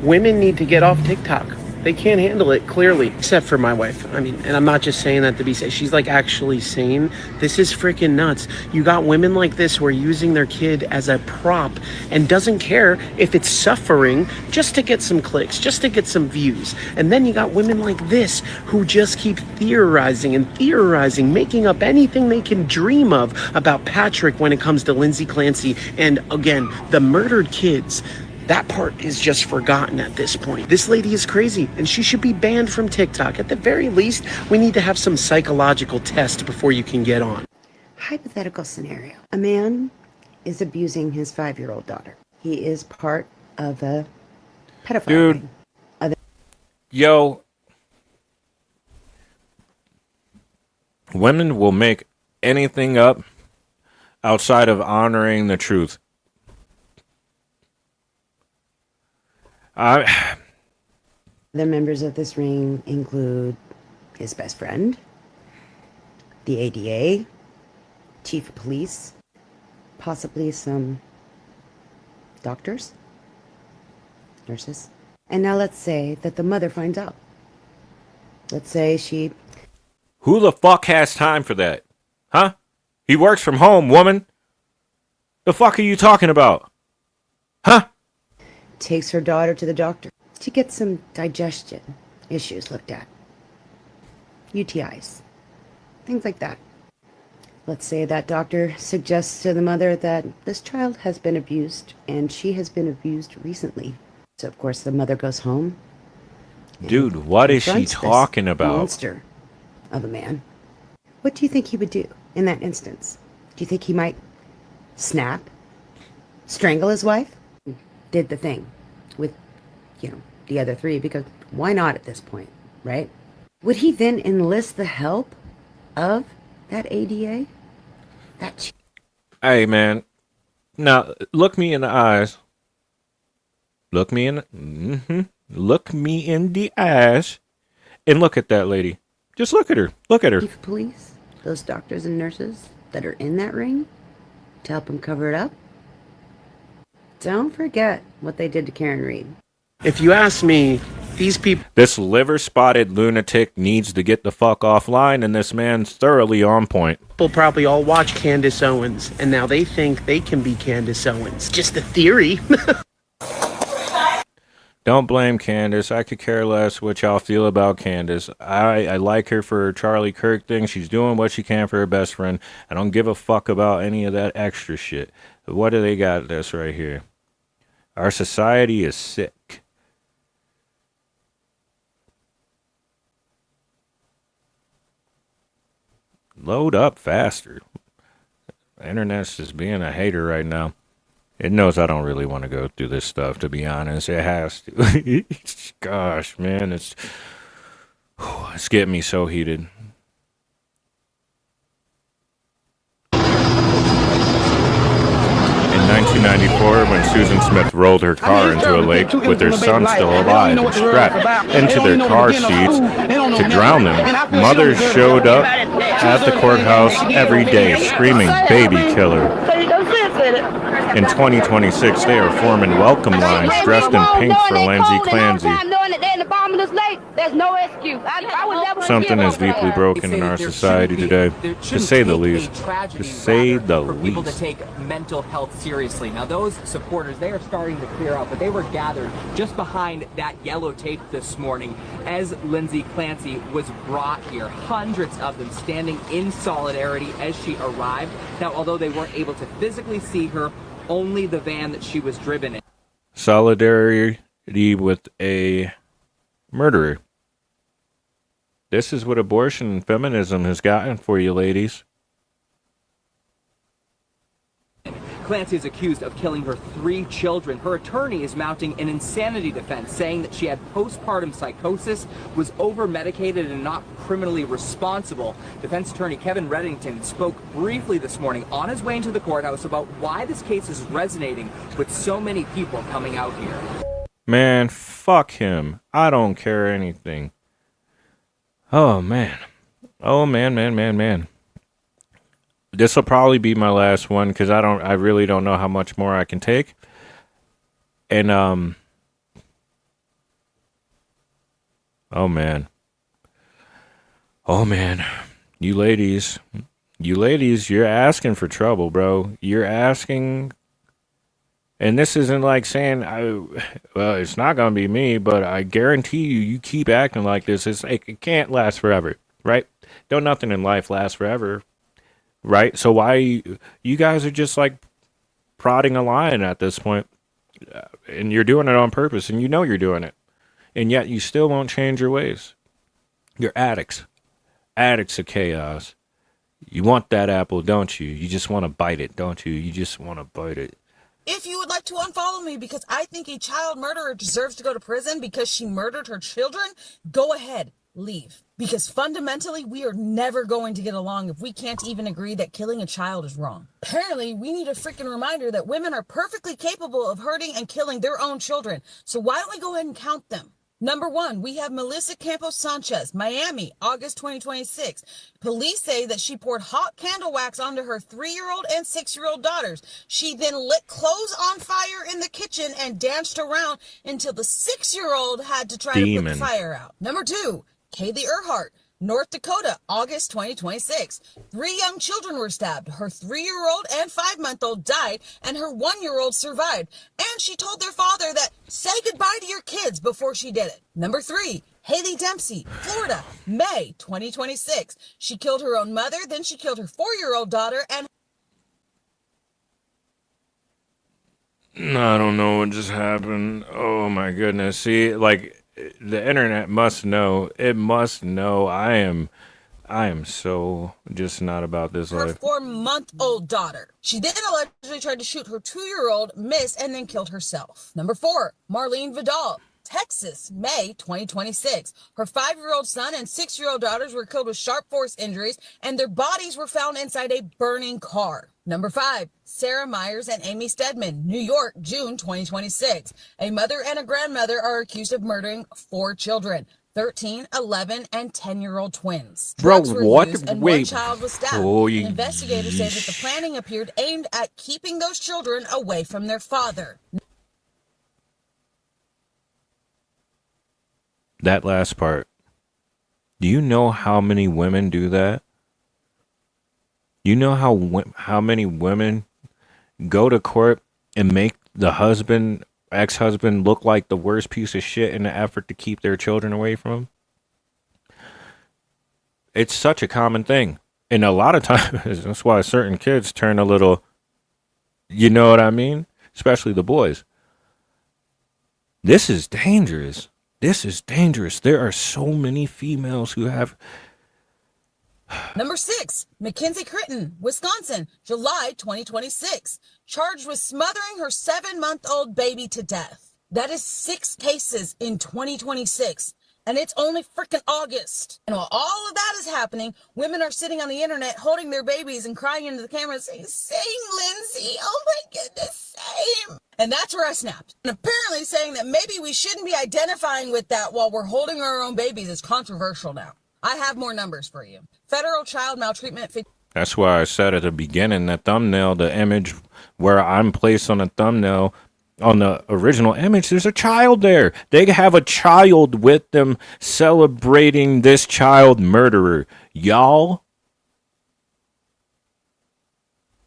Women need to get off TikTok. They can't handle it, clearly, except for my wife. I mean, and I'm not just saying that to be safe. She's like actually sane. This is freaking nuts. You got women like this who are using their kid as a prop and doesn't care if it's suffering just to get some clicks, just to get some views. And then you got women like this who just keep theorizing and theorizing, making up anything they can dream of about Patrick when it comes to Lindsay Clancy. And again, the murdered kids. That part is just forgotten at this point. This lady is crazy, and she should be banned from TikTok. At the very least, we need to have some psychological test before you can get on. Hypothetical scenario. A man is abusing his 5-year-old daughter. He is part of a pedophile Dude. ring. Yo. Women will make anything up outside of honoring the truth. The members of this ring include his best friend, the ADA, chief of police, possibly some doctors, nurses. And now let's say that the mother finds out. Let's say she... Who the fuck has time for that? Huh? He works from home, woman. The fuck are you talking about? Huh? Takes her daughter to the doctor to get some digestion issues looked at. UTIs. Things like that. Let's say that doctor suggests to the mother that this child has been abused and she has been abused recently. So of course the mother goes home. Dude, what is she confronts this talking about? Monster of a man. What do you think he would do in that instance? Do you think he might snap? Strangle his wife? Did the thing with, the other three, because why not at this point, right? Would he then enlist the help of that ADA? Hey, man. Now, look me in the eyes. Look me in the eyes and look at that lady. Just look at her. Look at her. Chief of police, those doctors and nurses that are in that ring to help him cover it up. Don't forget what they did to Karen Reed. If you ask me, these people... This liver-spotted lunatic needs to get the fuck offline, and this man's thoroughly on point. People probably all watch Candace Owens, and now they think they can be Candace Owens. Just a theory. Don't blame Candace. I could care less what y'all feel about Candace. I like her for her Charlie Kirk thing. She's doing what she can for her best friend. I don't give a fuck about any of that extra shit. What do they got this right here? Our society is sick. Load up faster. The internet's just being a hater right now. It knows I don't really want to go through this stuff, to be honest. It has to. Gosh, man, it's getting me so heated. In 1994, when Susan Smith rolled her car into a lake with her son still alive and strapped into their car seats to drown them, mothers showed up at the courthouse every day screaming, "Baby killer." In 2026, they are forming welcome lines dressed in pink for Lindsay Clancy. Something is deeply broken in our society today, to say the least. To say the People to least. take mental health seriously. Now, those supporters, they are starting to clear out, but they were gathered just behind that yellow tape this morning as Lindsay Clancy was brought here. Hundreds of them standing in solidarity as she arrived. Now, although they weren't able to physically see her, only the van that she was driven in. Solidarity with a murderer. This is what abortion and feminism has gotten for you, ladies. Clancy is accused of killing her 3 children. Her attorney is mounting an insanity defense, saying that she had postpartum psychosis, was over-medicated, and not criminally responsible. Defense attorney Kevin Reddington spoke briefly this morning on his way into the courthouse about why this case is resonating with so many people coming out here. Man, fuck him. I don't care anything. Oh, man. Oh, man. This will probably be my last one because I really don't know how much more I can take. And oh man, you ladies, you're asking for trouble, bro. You're asking, and this isn't like saying, well, it's not gonna be me, but I guarantee you keep acting like this. It can't last forever, right? Don't nothing in life last forever. Right? So why you guys are just like prodding a lion at this point, and you're doing it on purpose, and you know you're doing it, and yet you still won't change your ways. You're addicts of chaos. You want that apple, don't you? You just want to bite it, don't you? You just want to bite it. If you would like to unfollow me because I think a child murderer deserves to go to prison because she murdered her children, go ahead, leave. Because fundamentally, we are never going to get along if we can't even agree that killing a child is wrong. Apparently, we need a freaking reminder that women are perfectly capable of hurting and killing their own children. So why don't we go ahead and count them? Number 1, we have Melissa Campos Sanchez, Miami, August 2026. Police say that she poured hot candle wax onto her 3-year-old and 6-year-old daughters. She then lit clothes on fire in the kitchen and danced around until the 6-year-old had to try to put the fire out. Number 2, Kaylee Earhart, North Dakota, August 2026. 3 young children were stabbed. Her 3-year-old and 5-month-old died, and her 1-year-old survived. And she told their father that, say goodbye to your kids before she did it. Number 3, Haley Dempsey, Florida, May 2026. She killed her own mother, then she killed her 4-year-old daughter, and I don't know what just happened. Oh my goodness. See, like, the internet must know. It must know. I am so just not about this her life. 4-month-old daughter. She then allegedly tried to shoot her 2-year-old, missed, and then killed herself. Number 4, Marlene Vidal, Texas, May 2026. Her 5-year-old son and 6-year-old daughters were killed with sharp force injuries, and their bodies were found inside a burning car. Number 5, Sarah Myers and Amy Stedman, New York, June 2026. A mother and a grandmother are accused of murdering 4 children, 13, 11, and 10-year-old twins. Bro, Drugs were what? used and Wait. one child was stabbed. Oh, And investigators say that the planning appeared aimed at keeping those children away from their father. That last part. Do you know how many women do that? You know how many women go to court and make the husband, ex-husband, look like the worst piece of shit in the effort to keep their children away from him? It's such a common thing. And a lot of times, that's why certain kids turn a little, you know what I mean? Especially the boys. This is dangerous. This is dangerous. There are so many females who have... Number 6, Mackenzie Critton, Wisconsin, July 2026, charged with smothering her 7-month-old baby to death. That is 6 cases in 2026, and it's only freaking August. And while all of that is happening, women are sitting on the internet holding their babies and crying into the camera saying, "Same, Lindsay, oh my goodness, same." And that's where I snapped. And apparently saying that maybe we shouldn't be identifying with that while we're holding our own babies is controversial now. I have more numbers for you. Federal child maltreatment. That's why I said at the beginning, the thumbnail, the image where I'm placed on the thumbnail, on the original image, there's a child there. They have a child with them celebrating this child murderer. Y'all.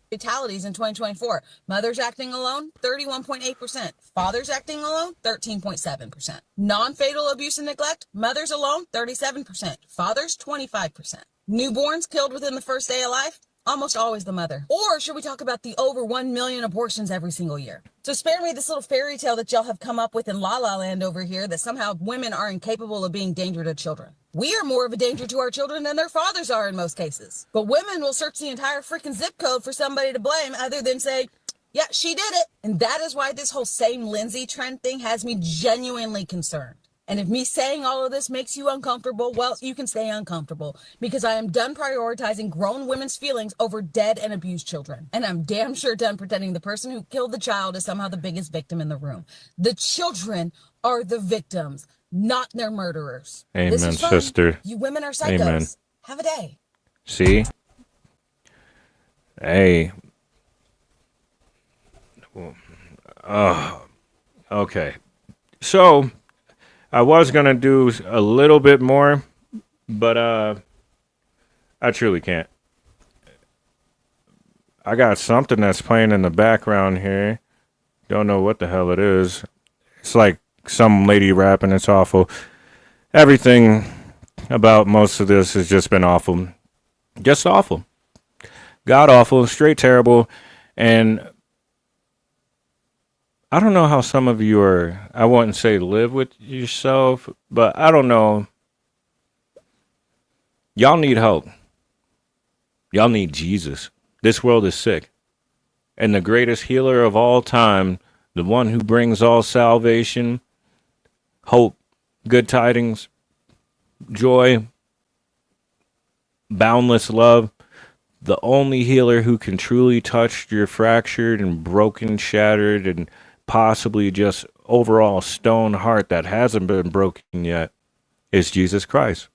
Fatalities in 2024. Mothers acting alone, 31.8%. Fathers acting alone, 13.7%. Non-fatal abuse and neglect, mothers alone, 37%. Fathers, 25%. Newborns killed within the first day of life, almost always the mother. Or should we talk about the over 1 million abortions every single year? So spare me this little fairy tale that y'all have come up with in La La Land over here that somehow women are incapable of being danger to children. We are more of a danger to our children than their fathers are in most cases. But women will search the entire freaking zip code for somebody to blame other than say, yeah, she did it. And that is why this whole same Lindsay trend thing has me genuinely concerned. And if me saying all of this makes you uncomfortable, well, you can stay uncomfortable because I am done prioritizing grown women's feelings over dead and abused children. And I'm damn sure done pretending the person who killed the child is somehow the biggest victim in the room. The children are the victims, not their murderers. Amen, This is fun. sister. You women are psychos. Amen. Have a day. See? Hey. Okay. So, I was going to do a little bit more, but I truly can't. I got something that's playing in the background here. Don't know what the hell it is. It's like some lady rapping. It's awful. Everything about most of this has just been awful. Just awful. God awful. Straight terrible. And I don't know how some of you are, I wouldn't say live with yourself, but I don't know. Y'all need help. Y'all need Jesus. This world is sick. And the greatest healer of all time, the one who brings all salvation, hope, good tidings, joy, boundless love, the only healer who can truly touch your fractured and broken, shattered, and possibly just overall stone heart that hasn't been broken yet is Jesus Christ.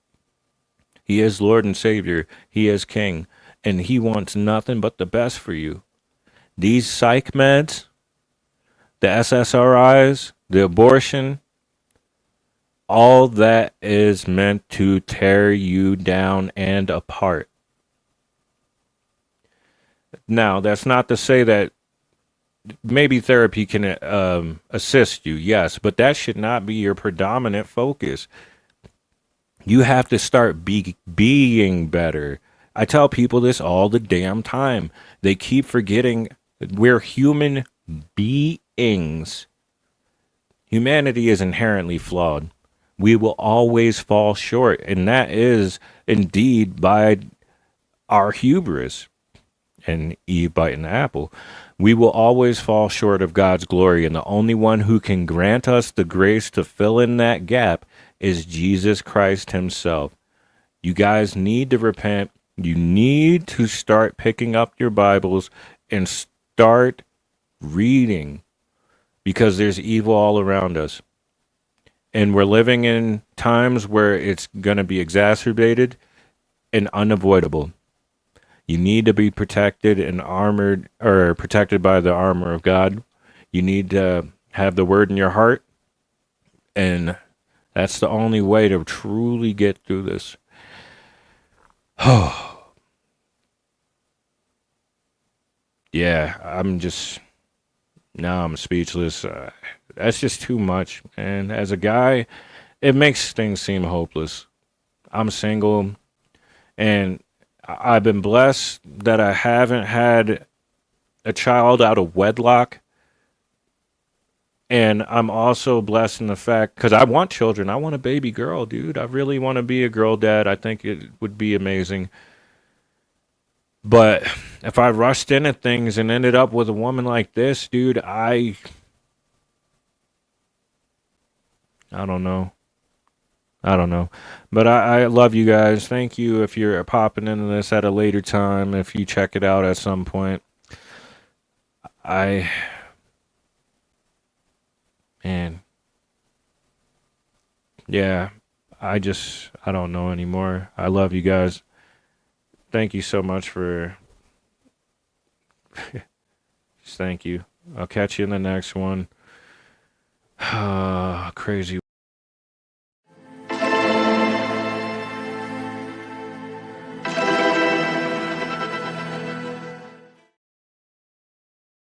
He is Lord and Savior. He is King. And he wants nothing but the best for you. These psych meds, the SSRIs, the abortion, all that is meant to tear you down and apart. Now, that's not to say that maybe therapy can assist you, yes, but that should not be your predominant focus. You have to start being better. I tell people this all the damn time. They keep forgetting we're human beings. Humanity is inherently flawed. We will always fall short, and that is indeed by our hubris and Eve biting the apple. We will always fall short of God's glory, and the only one who can grant us the grace to fill in that gap is Jesus Christ himself. You guys need to repent. You need to start picking up your Bibles and start reading, because there's evil all around us. And we're living in times where it's going to be exacerbated and unavoidable. You need to be protected and armored, or protected by the armor of God. You need to have the word in your heart and That's the only way to truly get through this. Yeah, now I'm speechless. That's just too much. And as a guy, it makes things seem hopeless. I'm single, and I've been blessed that I haven't had a child out of wedlock. And I'm also blessed in the fact, because I want children. I want a baby girl, dude. I really want to be a girl dad. I think it would be amazing. But if I rushed into things and ended up with a woman like this, dude, I don't know. I don't know. But I love you guys. Thank you if you're popping into this at a later time, if you check it out at some point. Man. Yeah. I don't know anymore. I love you guys. Thank you so much for... Thank you. I'll catch you in the next one. Crazy.